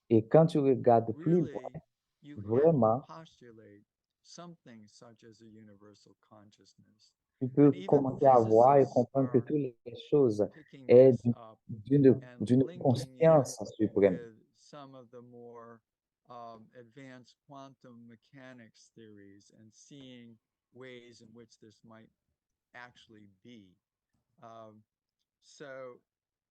Et quand tu regardes plus loin, really, you have to vraiment, postulate something such as a universal consciousness. tu peux And even commencer à voir et physicists comprendre que are toutes les choses picking est this up and d'une linking it conscience suprême. with some of the more advanced quantum mechanics theories and seeing ways in which this might actually be. So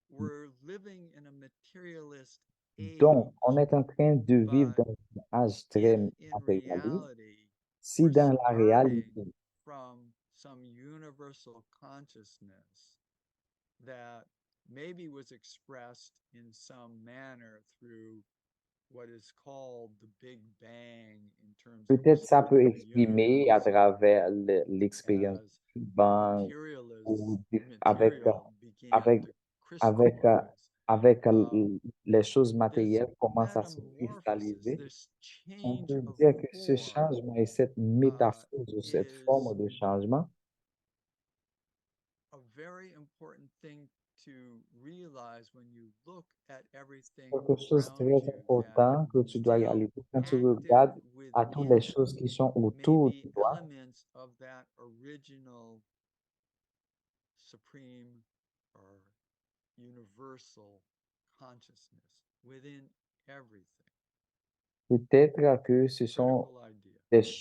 we're living in a materialist age, Donc, on est en train de vivre but dans un âge if très in matérialiste. reality Si we're dans la starting réalité, from some universal consciousness that maybe was expressed in some manner through what is called the Big Bang in terms of the peut-être ça start peut of the exprimer à universe, travers l'expérience as du Big Bang ou avec, material began avec, to avec, crystallize. avec les choses This matérielles commencent à se metamorphosis, cristalliser. this On change peut of dire que ce form, changement et cette métaphore ou cette is forme de changement, a very important thing to realize when you look at everything quelque chose de around très you, that important que tu dois still réaliser quand tu active regardes à toutes les within choses qui sont may autour be de toi. elements of that original supreme or universal consciousness within everything. Peut-être que ce sont Critical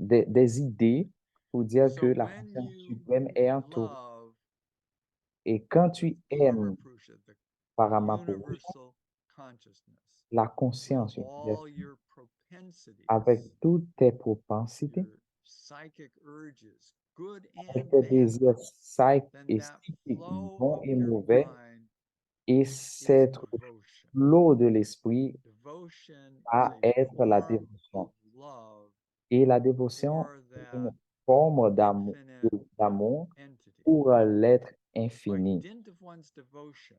idea. des idées pour dire que So la when conscience you suprême est en toi. love Et quand the tu aimes Paramapurusha, the Paramapurusha, universal consciousness, la with conscience all universelle, your propensities, avec toutes tes propensités, your psychic urges, good avec and tes bad, désirs psychiques then et that psychiques flow bons of et your mauvais, mind et is cette devotion. flot de l'esprit Devotion is à a être la form dévotion. of love Et la dévotion for est une that forme infinite d'amour entity. pour l'être By infini. dint of one's devotion,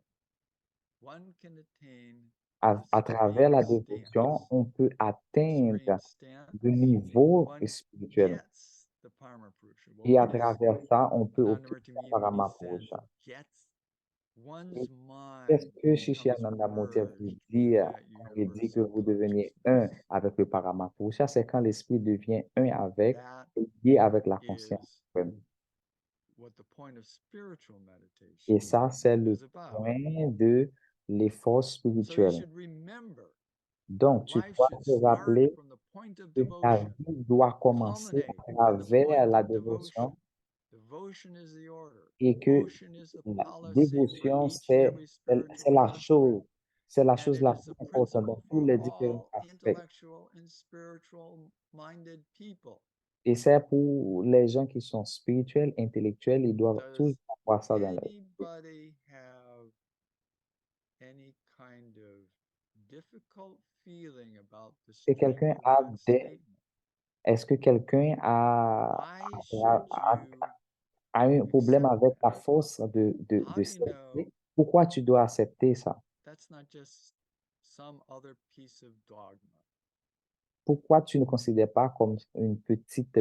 one can attain À travers la supreme dévotion, stance. on peut atteindre Supreme stance, le niveau one spirituel. gets the Paramapurusha. Well, Et à one is travers ça, on peut obtenir Anandamurti la Muni said, Paramapurusha. gets Et one's qu'est-ce mind que Shishi becomes Anandamurti merged dit with that quand il dit que universal vous devenez un consciousness. avec le Paramapurusha? C'est quand l'esprit devient un avec, That lié avec la conscience is suprême. what the point of spiritual meditation Et ça, c'est le is about. point de l'effort So you spirituel. should remember, Donc, tu life dois should te start rappeler from the point of que ta devotion vie doit commencer à culminate with the travers point la of devotion. dévotion Devotion is the order. et que Devotion is the la policy for dévotion, each and every c'est spiritual la aspect. c'est la And chose it la is plus the importante dans principle tous for les différents all aspects. intellectual and spiritual minded people. Et c'est pour les gens qui sont spirituels, intellectuels, ils doivent Does toujours avoir ça dans leur vie. anybody have any kind of difficult feeling about the Et quelqu'un a straightforward des, statement? est-ce que quelqu'un Why should you a un problème accept avec la that? force How de do you know s'aimer? Pourquoi tu dois accepter ça? that's not just some other piece of dogma? Pourquoi tu ne considères pas comme une petite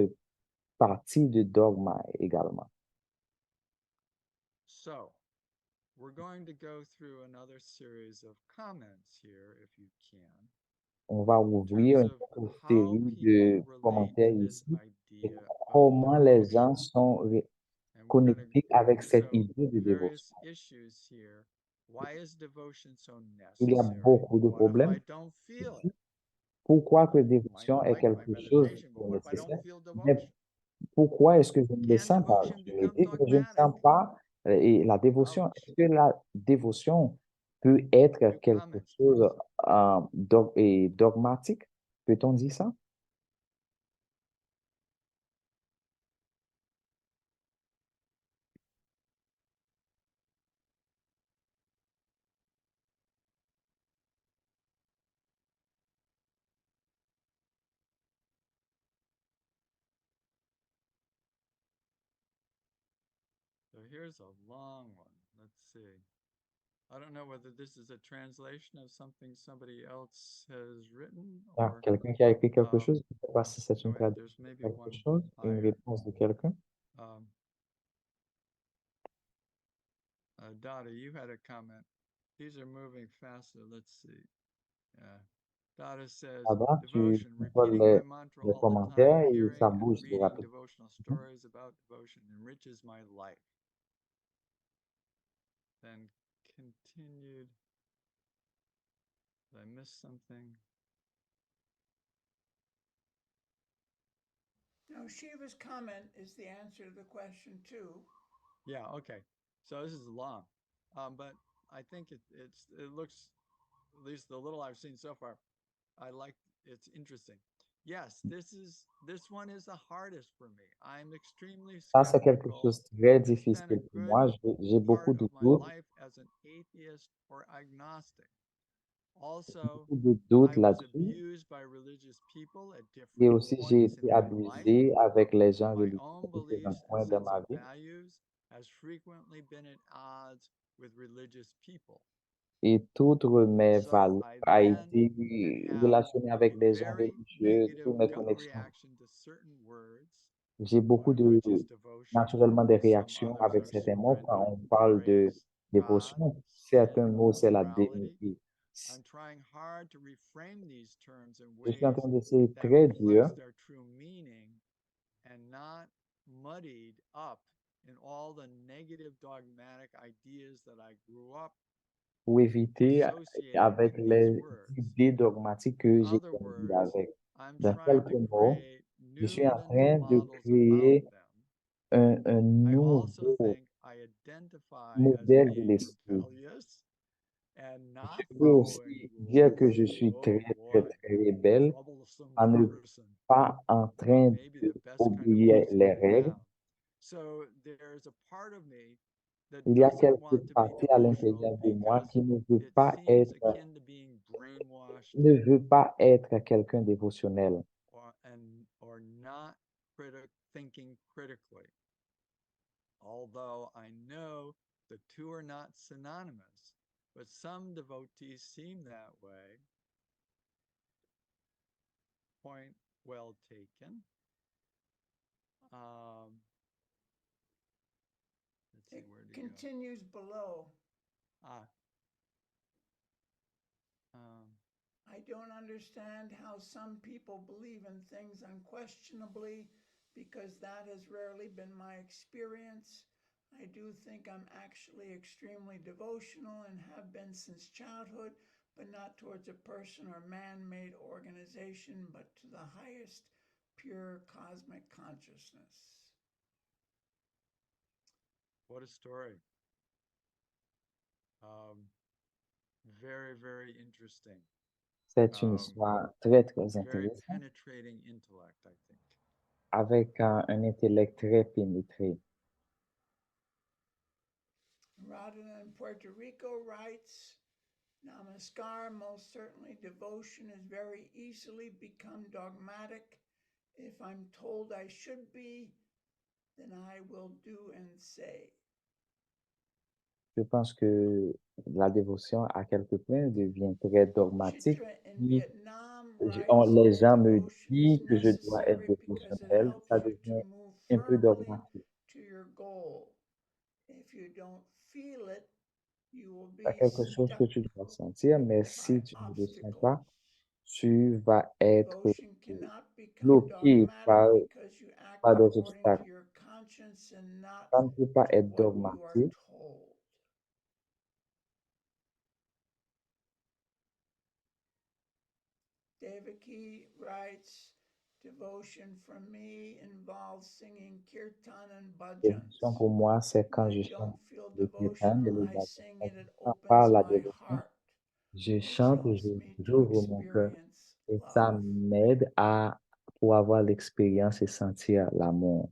partie de dogme également? So, we're going to go through another series of comments here, if you can, On va in ouvrir terms une of autre how série people de relate commentaires to this ici et idea of comment les gens devotion. sont And we're going to, connectés avec cette so idée de various dévotion. issues here. Why is devotion so Il y a necessary? beaucoup de What if I problèmes don't feel ici. it? Pourquoi que I might dévotion not est like my quelque chose meditation, but de what if I don't nécessaire? feel Mais devotion? pourquoi est-ce que je ne le Can sens pas? devotion Je l'ai become dit que je ne dogmatic? sens pas et la dévotion. Ouch. Est-ce que la dévotion peut être Few quelque comments, chose please. et dogmatique? Peut-on dire ça? So here's a long one. Let's see. I don't know whether this is a translation of something somebody else has written Il y a or quelqu'un qui a écrit quelque um, chose. Je ne sais pas si c'est oh une wait, there's traduction de maybe quelque one chose, une higher. réponse de quelqu'un. Um, Dada, you had a comment. These are moving faster. Let's see. Yeah. Dada says, Là-bas, tu devotion, vois repeating my mantra les all the time, commentaires et ça hearing and bouge de reading rapide. devotional stories about devotion enriches my life. Then continued. Did I miss something? No, Shiva's comment is the answer to the question too. Yeah, okay. So this is long. But I think it looks, at least the little I've seen so far, I like it's interesting. Yes, this one is the hardest for me. I'm extremely Ça, c'est quelque skeptical chose de très and spent a difficile pour good moi. J'ai beaucoup part de of my doutes, life as an atheist or agnostic. Also, beaucoup de doutes I was là-dessus. abused by religious people at Et different aussi, j'ai points in été my life. abusé avec les gens My religieux own à différents beliefs and points de sense ma of vie. values has frequently been at odds with religious people. Et toutes mes So valeurs I a then été can have relationnées a avec des gens very religieux, negative toutes mes gut connexions. reaction to certain words, J'ai one beaucoup of which is de, devotion. naturellement, des Some réactions others avec are certains mots quand surrender, on parle de grace, God, dévotion. sin, Certains mots, c'est la morality. dévotion. I'm trying hard to reframe these terms in Je suis en ways train d'essayer that très dur reflects their true meaning and not muddied up in all the negative dogmatic ideas that I grew up pour éviter associating avec with these les words. idées dogmatiques que In j'ai other grandi words, avec. I'm Dans trying to quelques mots, create je new suis en mental train de models about créer them. un I also nouveau think I identify as modèle de being l'esprit. rebellious and Je not peux following aussi dire que je rules. suis Oh très, très, boy, très rebelle troublesome en ne person. pas en train Maybe the best kind of d'obéir person les règles. around. So there's a part of me that Il y a doesn't quelques want to be parties à devotional l'intérieur de moi because qui ne veut it pas seems être, akin to being brainwashed ne veut pas être quelqu'un dévotionnel. or not thinking critically. Although I know the two are not synonymous, but some devotees seem that way. Point well taken. Let's see It where to continues below. go. I don't understand how some people believe in things unquestionably because that has rarely been my experience. I do think I'm actually extremely devotional and have been since childhood, but not towards a person or man-made organization, but to the highest pure cosmic consciousness. What a story. Very, very interesting. C'est une histoire très, très Very intéressante, penetrating intellect, I think. avec un intellect très pénétré. Radha in Puerto Rico writes, Namaskar, most certainly devotion is very easily become dogmatic. If I'm told I should be, then I will do and say. Je pense que la dévotion, à quelque point, devient très dogmatique. Chitra in Si Vietnam writes, les gens me devotion disent is que je dois être necessary because it dévotionnel, helps ça you to devient move un peu firmly dogmatique. to your goal. If you don't feel it, you will C'est be quelque chose que stuck tu dois sentir, mais by si tu ne le sens obstacles. pas, tu vas être Devotion cannot become bloqué par, dogmatic because you act par des according to obstacles. your conscience and not Ça ne peut pas to être what you are dogmatique. told. Devaki writes, devotion for me involves singing kirtan and bhajans. Dévotion pour moi, c'est When quand I je don't chante feel le kirtan et devotional, le I bhajan. sing Quand it, je it chante pas opens la my dévotion, heart, je which chante et helps me to j'ouvre mon cœur. experience Et ça love. m'aide pour avoir l'expérience et sentir l'amour.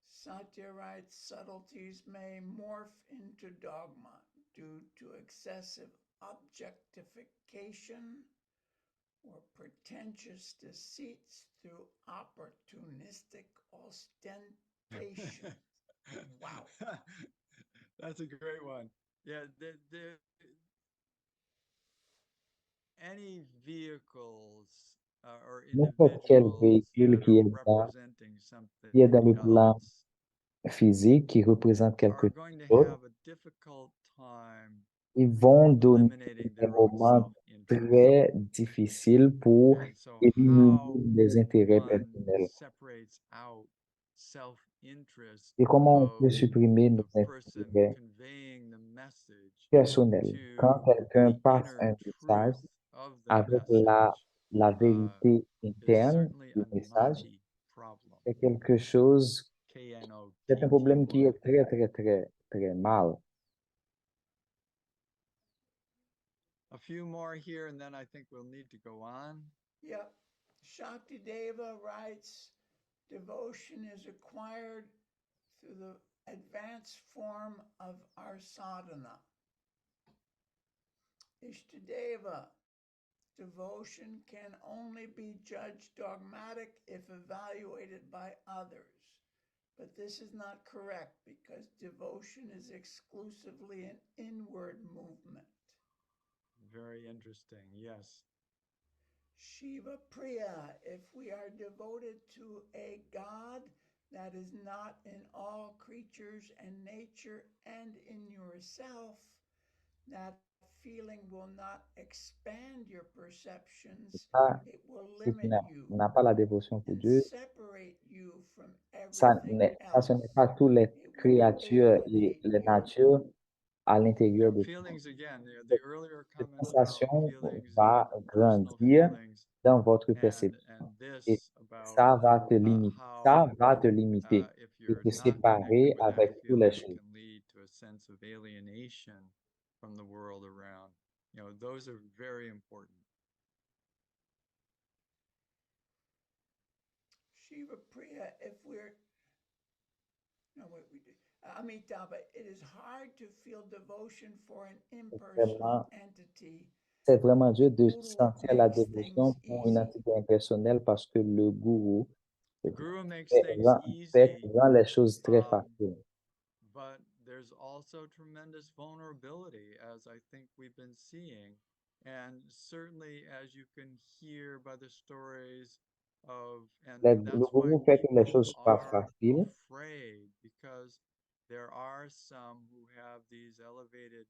Satya writes, subtleties may morph into dogma due to excessive objectification or pretentious deceits through opportunistic ostentation. Wow. That's a great one. Yeah, any vehicles or N'importe quel individuals véhicule that are representing something qui est dans le plan else physique, qui représente quelque are going to chose, have a difficult time ils vont donner eliminating des their own moments self-interest. très difficiles pour And so éliminer how les intérêts one personnels. separates out self-interest Et comment on peut of supprimer nos the person intérêts conveying the message personnels? Quand to quelqu'un the passe inner un message truth of the avec message la uh, vérité is interne certainly du a message, knotty problem. c'est quelque chose, c'est un problème qui est Knotty. très, très, très, très mal. A few more here, and then I think we'll need to go on. Yep. Shakti Deva writes, devotion is acquired through the advanced form of our sadhana. Ishtadeva, devotion can only be judged dogmatic if evaluated by others. But this is not correct because devotion is exclusively an inward movement. Very interesting, yes. Shiva Priya, if we are devoted to a God that is not in all creatures and nature and in yourself, that feeling will not expand your perceptions, Ça, it will si tu limit you n'as pas la dévotion pour and Dieu, separate you from ça, everything else. ce n'est pas toutes les It will créatures et alienate les you. natures à l'intérieur de toi. Feelings again, the earlier Cette comment about sensation feelings va and personal grandir feelings dans votre and perception et this about ça va te limiter, how et if te you're not séparer connected with that avec toutes les feeling, it choses. can lead to a sense of alienation from the world around. You know, those are very important. Shiva Priya, if we're no wait we did Amitabha, it is hard to feel devotion for an impersonal entity. C'est vraiment dur de Guru sentir la makes dévotion things pour une easy. entité impersonnelle parce que le gourou The guru makes fait, things rend, fait- easy, rend les choses très faciles. but there's also tremendous vulnerability, as I think we've been seeing. And certainly, as you can hear by the stories of, and Le that's why gourou fait que les people choses soient are faciles. afraid, because there are some who have these elevated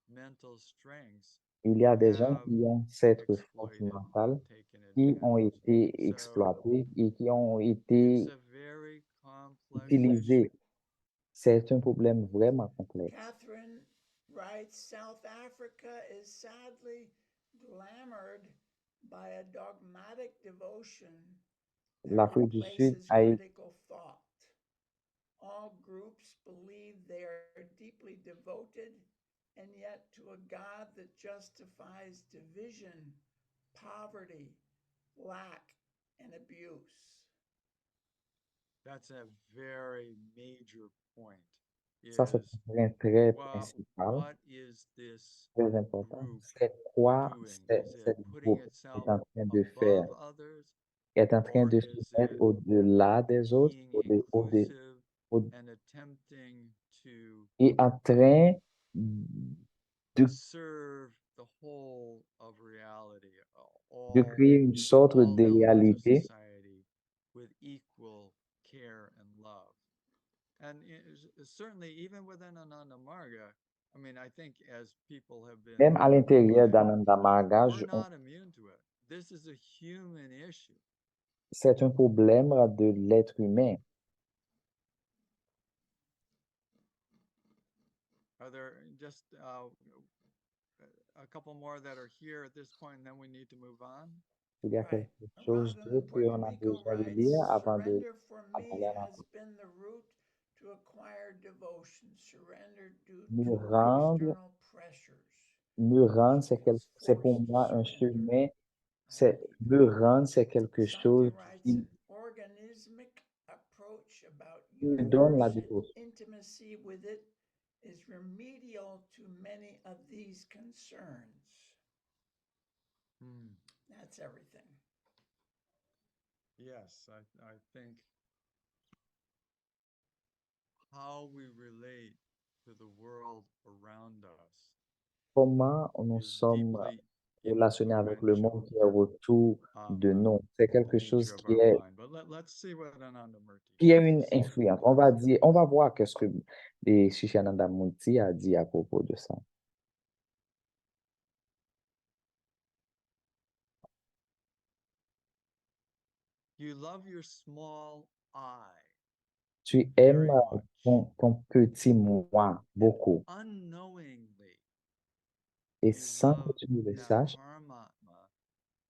mental strengths Il y a who des gens have qui ont cette force exploited, mentale, taken qui ont advantage. été So exploités et qui ont it's été a very complex issue. utilisés. C'est un problème vraiment complexe. Catherine writes, South Africa is sadly glamored by a dogmatic devotion that L'Afrique du Sud replaces a été critical thought. All groups believe they are deeply devoted, and yet to a God that justifies division, poverty, lack, and abuse. That's a very major point. Ça, c'est Is un point très what principal, what is this très important. group C'est quoi doing? Is it cette putting groupe itself est en train de faire? above others, Est en train or de se is mettre it au-delà des autres being au- inclusive au- and attempting to et en train de, serve the whole of reality, de créer une sorte all de elements of réalité? society with equal care and love? And certainly, even within Ananda Marga, I mean, I think as people have been Même à l'intérieur putting, d'Ananda Marga, we're not immune to it. This is a human issue. c'est un problème de l'être humain. Are there just a couple more that are here at this point, and then we need to move on? Il y a Right. quelque chose Rodham in d'autre Puerto qu'on a Rico besoin de writes, lire avant de surrender for me aller à has been the route to acquire devotion, surrender due me to rendre. external pressures. Me rendre, She feels c'est pour forced to moi un surrender. chemin. I C'est believe. me rendre, c'est quelque Santi chose writes, qui an organismic approach about me donne la universe and dévotion. intimacy with it is remedial to many of these concerns. That's everything. Yes, I think how we relate to the world around us Comment nous is sommes deeply relationnés avec le monde influential qui est autour of de nous. C'est the quelque nature chose of our mind. But let's see what Anandamurti qui est has une to say influence. about this. On va voir qu'est-ce que Shishananda Murti a dit à propos de ça. You love your small I Tu aimes very much, ton petit moi beaucoup. unknowingly Et you sans que love tu ne le that saches, Paramatma,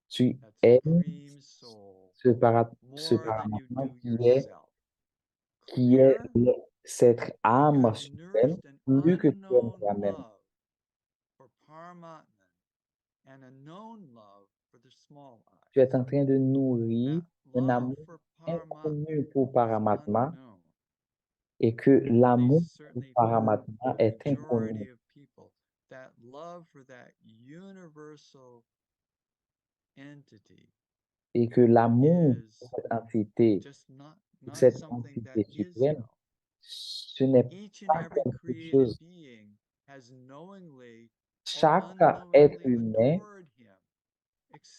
tu that aimes supreme soul, ce more than you paramètre do qui est yourself. qui est Clear? cette You âme have suprême, nourished an plus que tu aimes unknown toi-même. love for Paramatman and a known love for the small Tu es I. en train de nourrir That un love amour for inconnu Paramatman pour is Paramatma unknown. et que At l'amour least pour certainly for Paramatma the est majority inconnu. of people. That love for that universal entity Et que l'amour pour is cette entité, just not pour not cette something that entité is, suprême, ce n'est Each and pas every quelque created chose. being has knowingly or Chaque être unknowingly humain, adored him,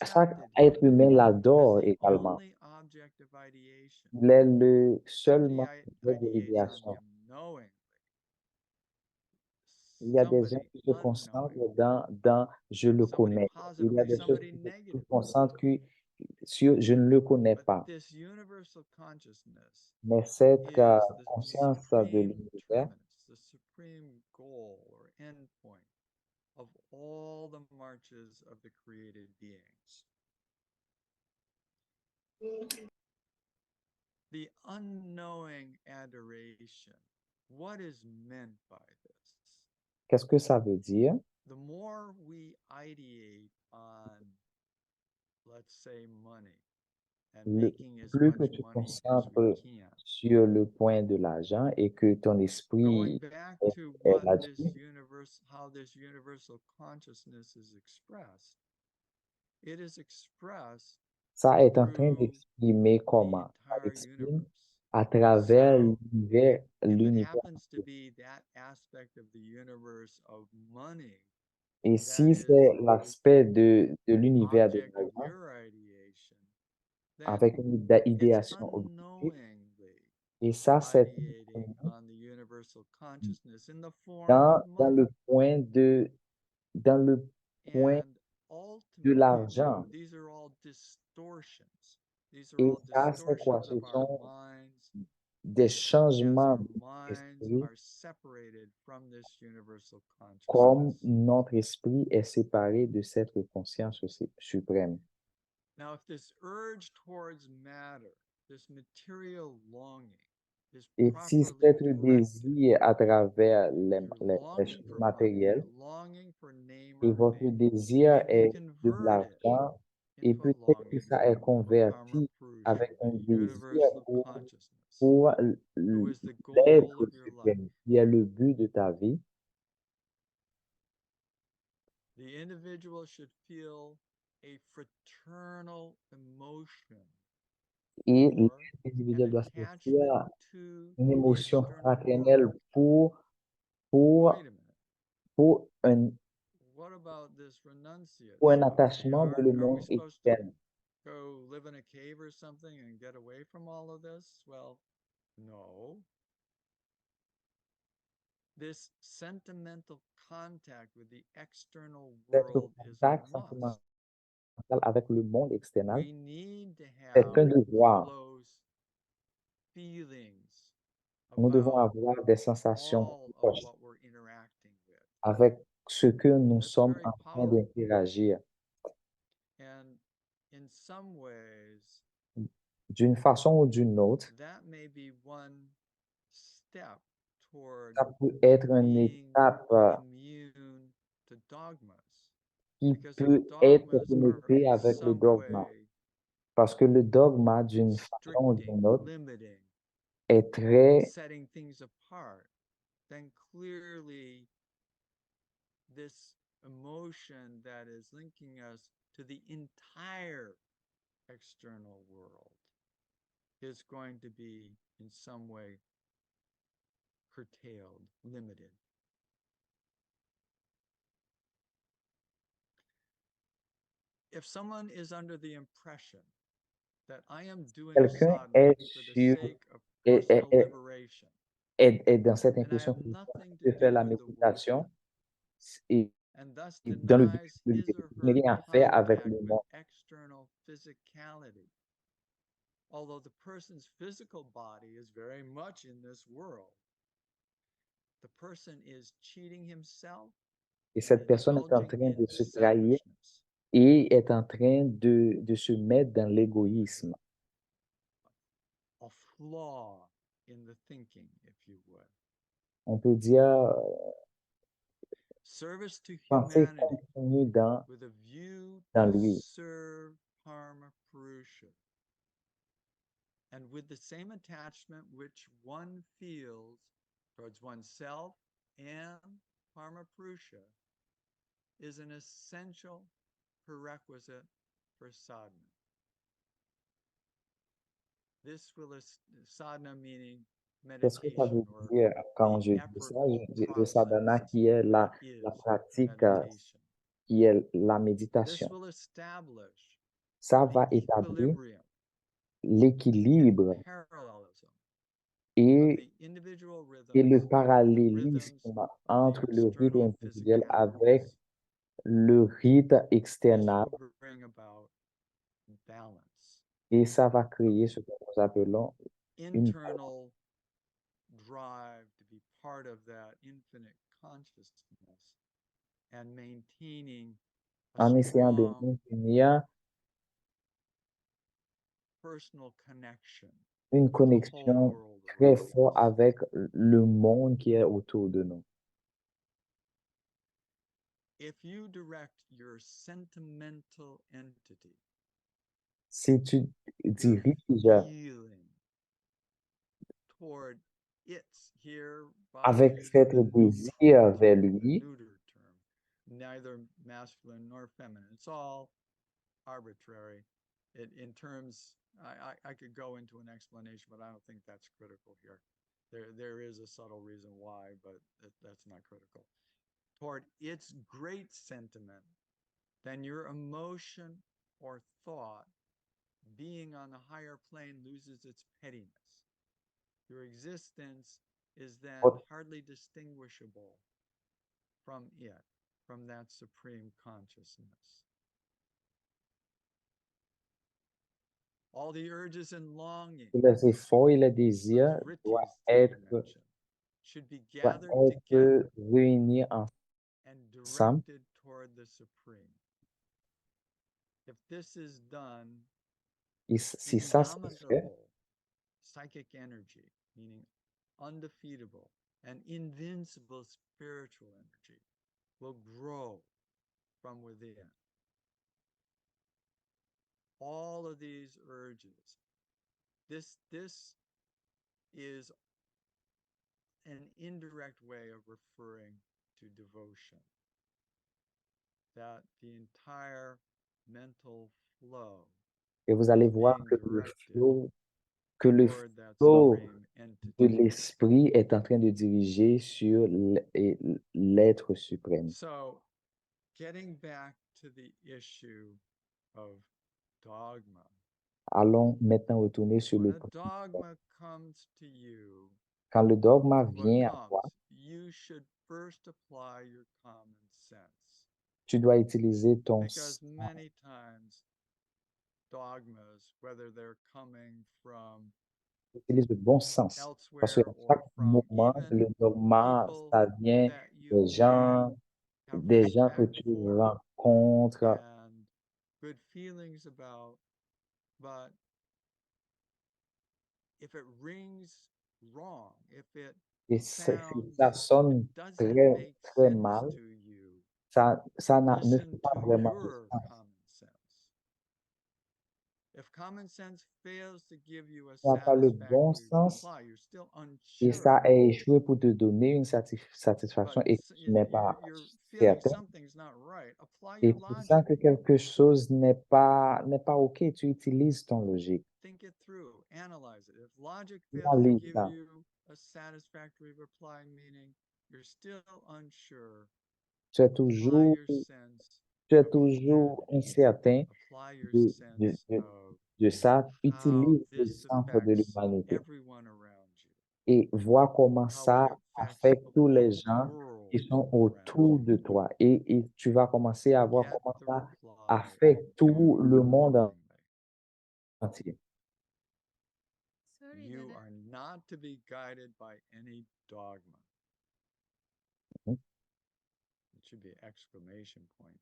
chaque accepted him être humain as l'adore the également. only object of ideation, Il est le seul that he membre de ideates on l'idéation. him knowingly. Il y a des gens Somebody qui se concentrent unknowingly, dans je le somebody connais. Il y a positively, des choses somebody qui se negatively. concentrent sur je ne le connais But pas. this universal consciousness Mais cette is the conscience de supreme l'univers, terminus, the supreme goal or end point of all the marches of the created beings. The unknowing adoration. What is meant by this? qu'est-ce que ça veut dire? The more we ideate on, let's say, money and making as Plus much que tu money as we concentres can, sur le point de l'argent et que ton going esprit back est, to est what là-dessus, this universe, how this universal consciousness is expressed, it is expressed ça est en train through d'exprimer the comment? Ça entire exprime universe. à travers So, l'univers, if it l'univers. happens to be that aspect of the universe of money Et that si is c'est l'aspect the de l'univers de object of l'argent, your ideation, then avec une it's idéation objective, unknowingly et ça, c'est ideating on the universal consciousness in the form dans, of dans money. le point dans le point And de ultimately, l'argent. these are all distortions. These are Et all ça, c'est quoi? distortions Ce of our sont minds des as changements our de notre minds esprit are separated from this universal comme consciousness. notre esprit est séparé de cette conscience suprême. Now, if this urge towards matter, this material longing, is Et si properly cet directed, désir à travers through les longing choses for money, matérielles longing for name et or votre fame, désir maybe you est de convert it l'argent et into a peut-être que longing ça est for Karma converti Purusha, avec un the désir universal consciousness, pour who is the l'être goal of your life. suprême, qui est le but de ta vie. The individual should feel a fraternal emotion Et for an l'individu doit sentir attachment to une the émotion external fraternelle world. pour, Wait a minute. pour un, What about this renunciate pour un stuff? attachement dans le Are we monde supposed to externe. go live in a cave or something and get away from all of this? Well, no. This sentimental contact with the external Être world en is a contact must. sentimental avec le monde external, We need to c'est have un devoir. close feelings Nous devons about avoir des sensations all of proches what we're interacting with. avec ce que nous That's sommes very en train powerful. d'interagir. And in some ways, D'une façon ou d'une autre, that may be one step toward ça peut être une being étape immune to dogmas. qui Because peut if être dogmas are connectée in avec le some dogme. way Parce que le dogme, d'une façon ou restricting, d'une autre, limiting, est très, setting things apart, then clearly this emotion that is linking us to the entire external world is going to be in some way curtailed, limited. If someone is under the impression that I am doing quelqu'un sadhana est for the sur, sake of est, est- personal est- liberation, est dans cette and I impression have qu'il nothing peut to faire do la with the world, méditation et and thus dans le but denies de his or ne her rien faire avec contact le with monde. external physicality. Although the person's physical body is very much in this world, the person is cheating himself Et and cette personne est en indulging train in de se trahir selfishness. et est en train de se mettre dans l'égoïsme. A flaw in the thinking, if you would. On peut dire Service to penser humanity continue with a view dans to lui. serve Karma Purusha. And with the same attachment which one feels towards oneself and Karma Purusha is an essential prerequisite for sadhana. This will sadhana meaning Qu'est-ce que ça veut meditation or dire quand the je dis ça? effortful Je dis le sadhana process qui est that la is pratique, meditation. qui est la This méditation. will establish Ça the va établir equilibrium, the l'équilibre parallelism of et, the individual et le rhythms, parallélisme of the entre le rythme external individuel avec physicalities. le rythme This external will bring about balance, et ça va créer ce que nous appelons une internal drive to be part of that infinite consciousness and maintaining a en essayant de strong maintenir personal connection une with the whole connexion world très around forte us. avec le monde qui est autour de nous. If you direct your sentimental entity, Si tu your diriges feeling toward its here, avec Vayu cet is a désir vers a lui, neuter term, neither masculine nor feminine. It's all arbitrary. In terms, I could go into an explanation, but I don't think that's critical here. There is a subtle reason why, but that's not critical. Toward its great sentiment, then your emotion or thought being on the higher plane loses its pettiness. Your existence is then Votre- hardly distinguishable from it, from that supreme consciousness. All the urges and longings, que les efforts et les those désirs vrittis that you mentioned, should be gathered together réunis and ensemble. directed toward the Supreme. If this is done, Et si ça se fait, indomitable psychic energy, meaning undefeatable and invincible spiritual energy, will grow from within. All of these urges, this is an indirect way of referring to devotion. That the entire mental flow et vous allez is voir being que directed que le toward that flow supreme de entity. l'esprit est en train de diriger sur l'être suprême. So, getting back to the issue of dogma. Allons maintenant retourner sur When le a point. dogma comes to you, Quand le dogma what vient à toi, comes? You should first apply your common sense. tu dois utiliser ton Because many times dogmas, whether they're coming from utilise le bon sens. Parce que elsewhere à or chaque from moment, even le dogma, people ça vient that you des may gens, have des gens que respect tu for rencontres, and good feelings about, but if it rings wrong, if it et sounds, ça if sonne it doesn't très, make très sense mal, to you, ça ne listen fait pas to vraiment de your sens. common sense. If common sense fails to give you a Tu n'as pas le bon satisfactory sens reply, you're still et unsure. ça a échoué pour te donner une But satisfaction et que tu n'es pas you're feeling certain. something's not right. Apply Et your tu logic. sens que quelque chose n'est pas OK, tu utilises ton logique. Think it through. Analyze it. If logic Tu fails to analyses give ça. you a satisfactory reply, meaning you're still unsure, Tu es apply toujours, your sense tu es of toujours humanity. incertain Apply your de, de, sense de, of de ça. how Utilise le this centre de affects l'humanité everyone around you, et vois comment how ça it affects affecte the tous les whole gens qui world sont around autour you. de toi. Et tu vas commencer à voir Get comment the ça reply affecte tout le monde accordingly. entier. Sorry, You Dada. are not to be guided by any dogma. Mhm. It should be an exclamation point.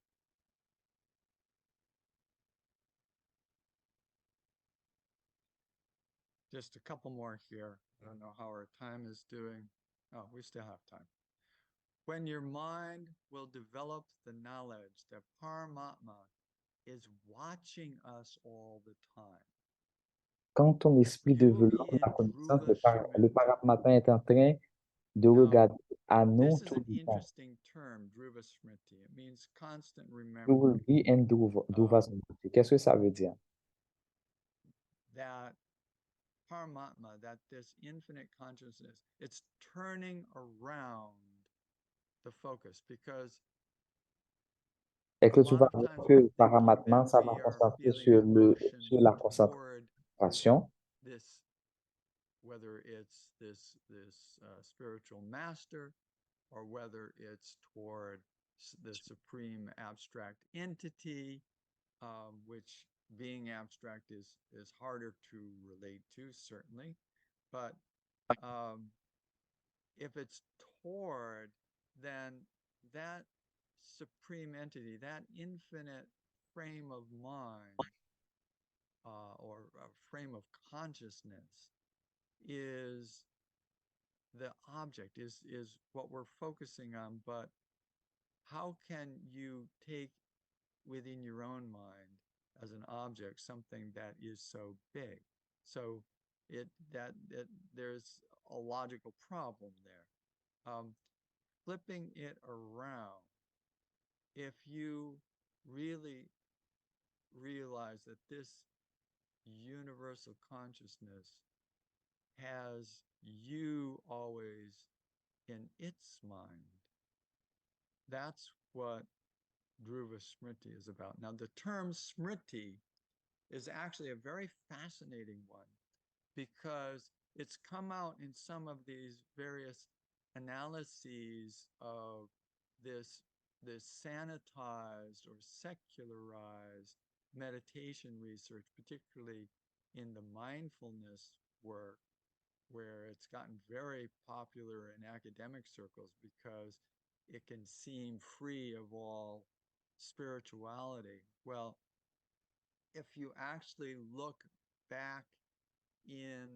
Just a couple more here. I don't know how our time is doing. Oh, we still have time. When your mind will develop the knowledge that Paramatma is watching us all the time. Quand ton esprit You will be développe la in connaissance, Dhruva le Smriti. Paramatma est en train de Now, regarder à nous this is tout an le temps. interesting term, Dhruva Smriti. It means constant You will remembering. be in Dhruva Smriti. Qu'est-ce que ça veut dire? That Paramatma, that this infinite consciousness, it's turning around the focus because Et a que tu lot vas of voir times que we're thinking Paramatma, that ça va we are concentrer feeling aversion sur la toward concentration, this, whether it's this spiritual master or whether it's toward the supreme abstract entity, which being abstract is harder to relate to, certainly. But if it's toward, then that supreme entity, that infinite frame of mind or a frame of consciousness is the object, is what we're focusing on. But how can you take within your own mind as an object something that is so big? So there's a logical problem there. Flipping it around, if you really realize that this universal consciousness has you always in its mind, that's what Dhruva Smriti is about. Now, the term Smriti is actually a very fascinating one because it's come out in some of these various analyses of this sanitized or secularized meditation research, particularly in the mindfulness work, where it's gotten very popular in academic circles because it can seem free of all spirituality. Well, if you actually look back in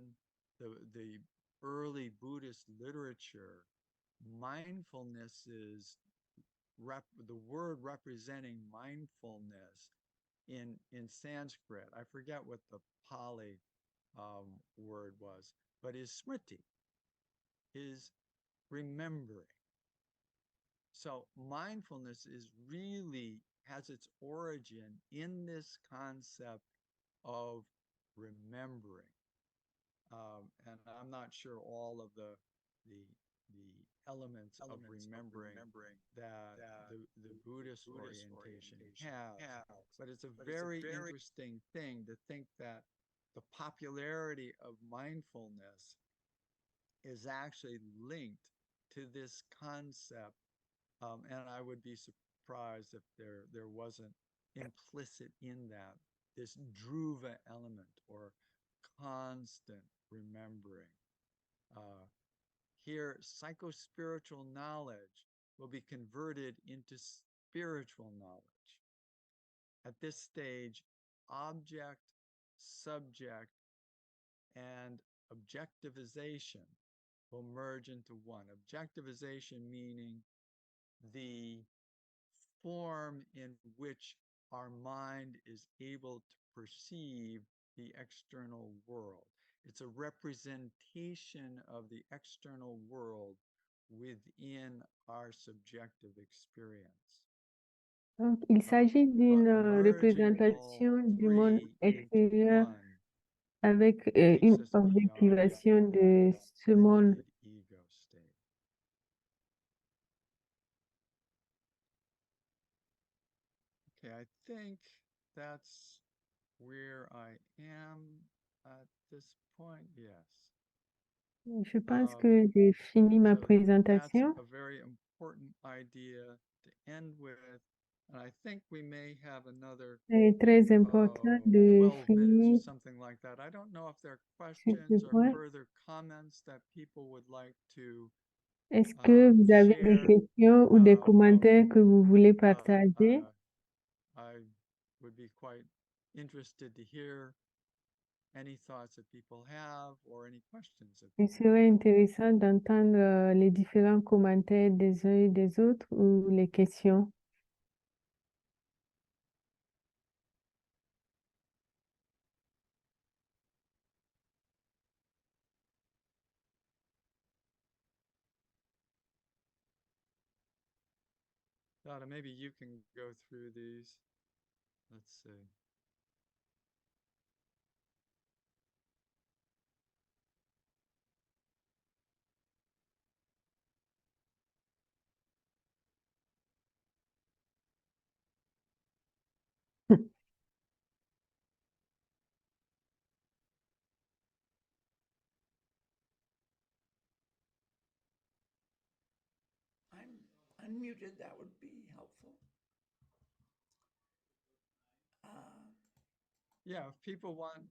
the early Buddhist literature, mindfulness is the word representing mindfulness in Sanskrit. I forget what the Pali word was, but is smriti, is remembering. So mindfulness is really has its origin in this concept of remembering. And I'm not sure all of the elements of remembering that the Buddhist orientation has, but it's a very interesting thing to think that the popularity of mindfulness is actually linked to this concept. And I would be surprised if there wasn't implicit in that this dhruva element or constant remembering. Uh, Here, psychospiritual knowledge will be converted into spiritual knowledge. At this stage, object, subject, and objectivization will merge into one. Objectivization meaning the form in which our mind is able to perceive the external world. It's a representation of the external world within our subjective experience. Donc, il s'agit d'une But merging all représentation du monde three into extérieur one avec takes une us beyond objectivation de ce the monde. limited ego state. Okay, I think that's where I am at this point. Yes. Je pense que j'ai fini ma So that's présentation. a very important idea to end with. And I think we may have another C'est très important de 12 minutes or finir something like that. I don't know if there are sur ce questions or point. further comments that people would like to Est-ce que vous avez des share. questions ou des commentaires que vous voulez partager? I would be quite interested to hear any thoughts that people have or any questions that Il serait intéressant d'entendre les différents commentaires des uns et des autres ou les questions. Dada, maybe you can go through these. Let's see. I'm unmuted, that would be helpful. Yeah, if people want,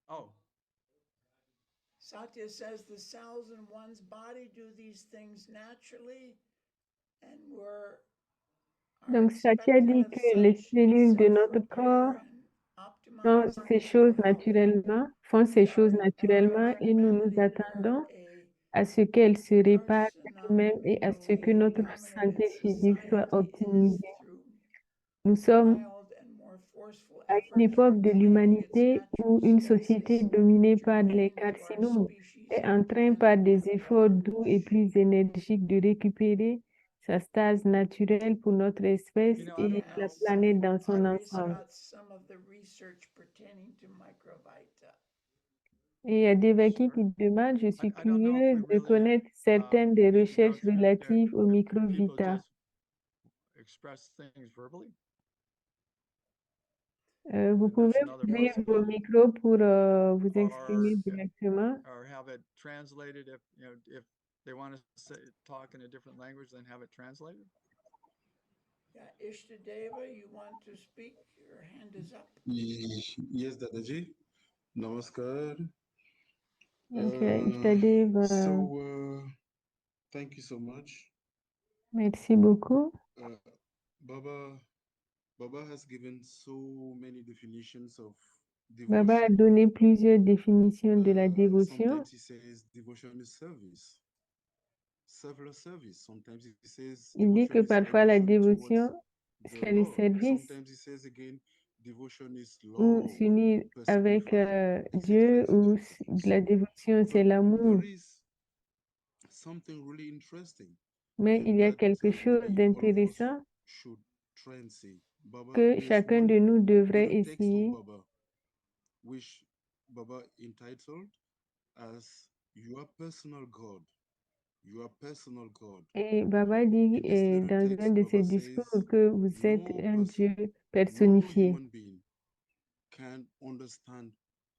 oh, Satya says the cells in one's body do these things naturally, and are Donc, Satya expectant dit of que les such cellules de notre corps self-repair and font optimized ces mental choses health. naturellement, font ces choses naturellement et nous nous attendons à ce qu'elles se réparent elles-mêmes et à ce que notre santé physique soit optimisée. Nous sommes à une époque de l'humanité où une société dominée par les carcinomes est en train, par des efforts doux et plus énergiques, de récupérer sa stase naturelle pour notre espèce et la planète dans son ensemble. Et il y a Devaki qui demande, je suis curieuse de connaître certaines des recherches relatives au microvita. Vous pouvez ouvrir vos micros pour vous exprimer directement. Or have it translated if they want to talk in a different language, then have it translated. Yeah, Ishtadeva, you want to speak? Your hand is up. Yes, Dadaji. Namaskar. Ishtadev, Thank you so much. merci beaucoup. Baba, Baba has given so many definitions of Baba a devotion. donné plusieurs définitions de la dévotion. Sometimes he says devotion is service, several service. Sometimes he says Il dit que devotion is parfois la devotion dévotion, towards the c'est le Lord. service Sometimes he says again devotion is ou love s'unir avec personified, Dieu, etc., ou etc. de la dévotion, c'est l'amour. There is something really interesting Mais il y a that quelque chose maybe all of us d'intéressant should try and see. Baba, que there's chacun one de nous devrait little text of essayer. Baba, which Baba entitled as Your Personal God. Your personal God. Et Baba dit In this little dans un text, de Baba ses says, discours que vous êtes no un person, Dieu no personnifié. human being can understand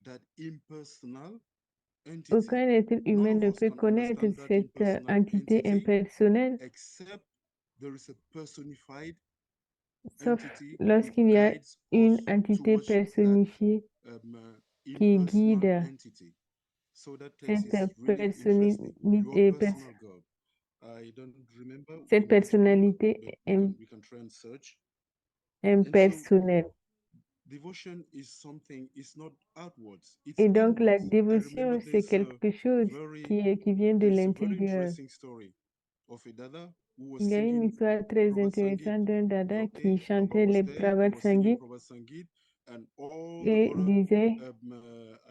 that impersonal entity. Aucun être None humain of ne us peut can connaître understand that cette impersonal entité entity impersonnelle, except there is a personified sauf entity who lorsqu'il y a guides une us entité towards that personnifiée qui impersonal guide entity. So that text cette is really interesting. Your personal God. I don't remember cette in which book, personnalité but we can try and search. impersonnelle. Devotion is something, it's not outwards, it's Et donc la inwards. I remember dévotion, c'est quelque chose qui vient de there's a very l'intérieur. interesting story of a dada who was Il y a une singing histoire très Prabhat Sangeet. intéressante d'un dada qui Okay, Baba chantait was les there, he Prabhat was singing Sangeet Prabhat Sangeet, and all et the other disait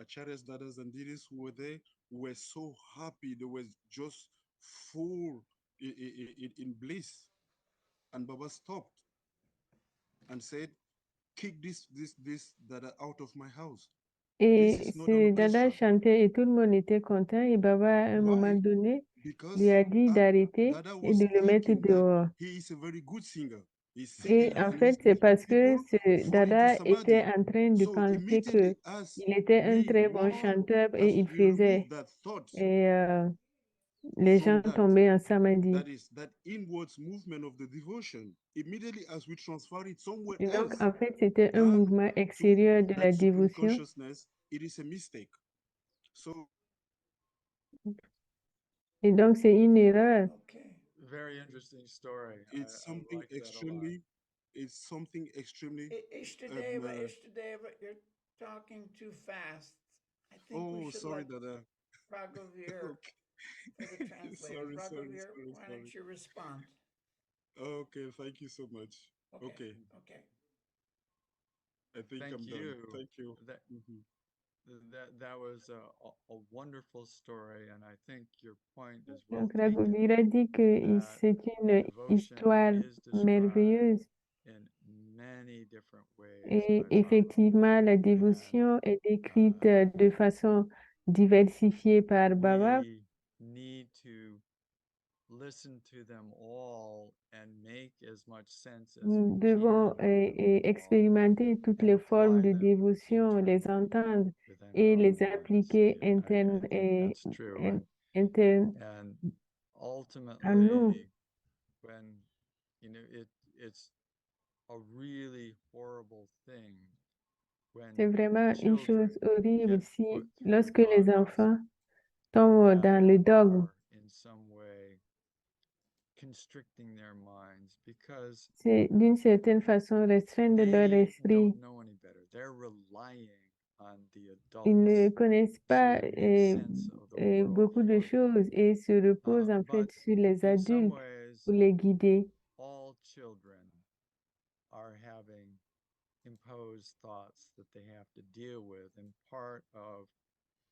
acharyas, dadas, and didis who were there were so happy. They were just full in bliss. And Baba stopped and said, kick this dada out of my house. et This is not ce an dada orchestra. chantait et tout le monde était content et Baba à un moment Why? donné Because lui a dit that d'arrêter dada et was de le mettre thinking that dehors. he is a very good singer. He's Et singing en and fait, he's c'est making parce que people ce fall into dada était samadhi. en train de So penser que immediately as il était un we, très bon Lord, chanteur et as il we remove faisait. that thought Et les gens from that, tombaient en samadhi. that is that inwards movement of the devotion, immediately as we transfer it somewhere Et donc, else, en fait, c'était un mouvement to extérieur de la that supreme dévotion. consciousness, it is a mistake. So Et donc, c'est une erreur. Okay. Very interesting story. it's I something like that a lot. extremely, it's something extremely. Ishtadeva, you're talking too fast. I think we Oh, should sorry, let Dada. Pragavir Okay. for the translator. Sorry. Pragavir, why don't you respond? Okay, thank you so much. Okay. I think Thank I'm you. done. Thank you. That was a wonderful story, and I think your point is well Donc, taken. Raghuveer dit que c'est une histoire merveilleuse. In many different ways Et by Baba. effectivement, la dévotion est décrite de façon diversifiée par Baba. We need to listen to them all and make as much sense as Nous we devons can of them all expérimenter toutes les formes de dévotion, les entendre et les appliquer internes et internes and en nous. ultimately, when you know it's a really horrible thing when C'est vraiment une children chose horrible get si, put through lorsque les dogmas enfants tombent dans le dogme. are in some way constricting their minds because C'est d'une certaine façon restreindre leur they esprit. don't know any better. They're relying on the Ils ne adults connaissent pas to make sense of the world beaucoup de for them. choses et se reposent en fait But sur les in some adultes ways, pour les guider. all children are having imposed thoughts that they have to deal with, and part of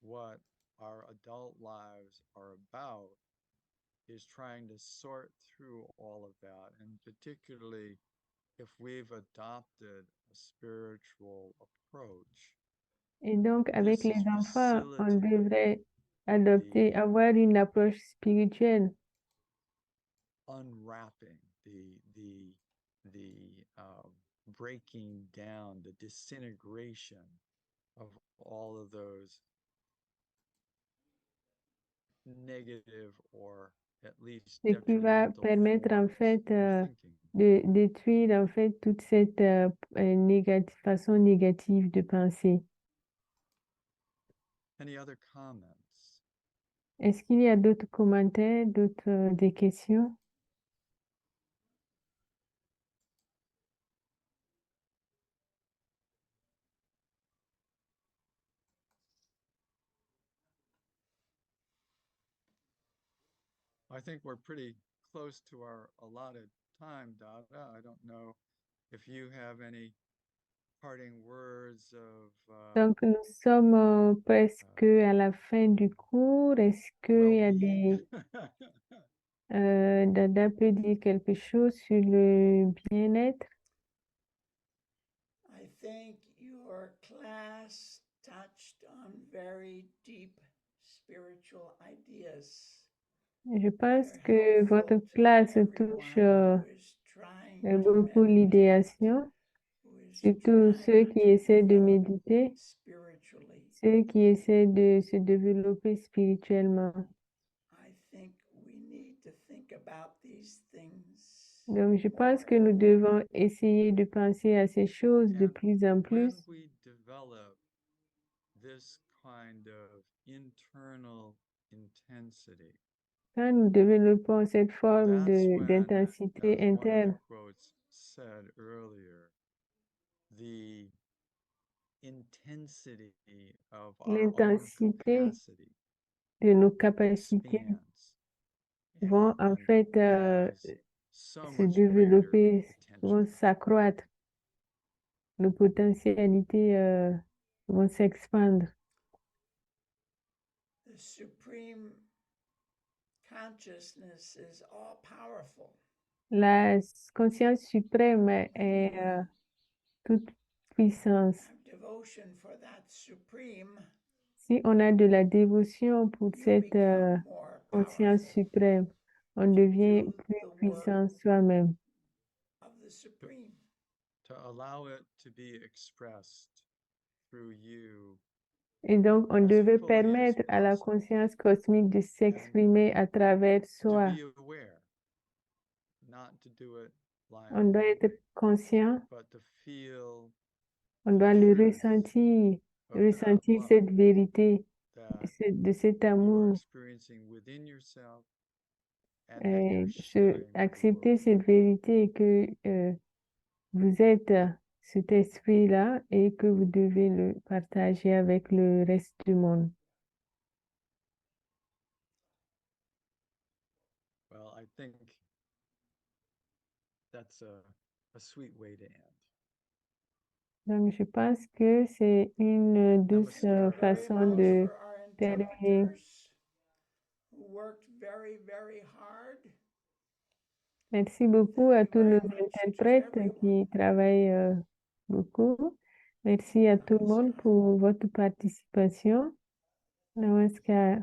what our adult lives are about is trying to sort through all of that, and particularly if we've adopted a spiritual approach. Et donc, avec This les is enfants, on facilitating devrait adopter, avoir une approche spirituelle. Unwrapping the breaking down, the disintegration of all of those negative or at least Ce qui va detrimental permettre en forms fait of thinking. de détruire en fait toute cette façon négative de penser. Any other comments? Est-ce qu'il y a d'autres commentaires, des questions? I think we're pretty close to our allotted time, Dada. I don't know if you have any parting words of Donc, nous sommes presque à la fin du cours. Est-ce qu'il y a well-being. Dada peut dire quelque chose sur le bien-être? I think your class touched on very deep spiritual ideas. Je pense They're que helpful votre to classe everyone touche who is trying to beaucoup meditate, l'idéation, who is surtout ceux trying qui to essaient de develop méditer, spiritually. ceux qui essaient de se développer spirituellement. I think we need to think about these things Donc, je more pense que and nous more. devons essayer de penser à ces choses de And plus en when plus. we develop this kind of internal intensity, Quand nous développons cette forme that's when, d'intensité as one of the interne, quotes said earlier, the intensity of our own l'intensité capacity de nos capacités expands vont en and fait has so se much greater développer, vont potential. s'accroître. Nos potentialités vont s'expandre. The supreme consciousness is all powerful. La conscience suprême est toute puissance. Have devotion for that supreme, Si on a de la dévotion pour you cette become more conscience powerful suprême, on devient do plus the work puissant soi-même. of the supreme. To allow it to be expressed through you Et donc, on as devait fully as permettre à la possible, conscience cosmique de s'exprimer à travers to soi. be aware, not to do it On doit blindly, être conscient, but to feel on the doit le truth ressentir, of that ressentir love cette vérité, that de cet you are amour, experiencing within yourself and that you're se sharing with the accepter world. cette vérité que vous êtes cet esprit-là et que vous devez le partager avec le reste du monde. Well, I think that's a sweet way to end. Donc, je pense que c'est une douce Namaskar, façon Very much de for our terminer. interpreters who worked very, very hard. Merci beaucoup à Thank you tous nos very much to interprètes everyone. qui travaillent beaucoup. Merci à tout le monde Namaskar. pour votre participation. Namaskar.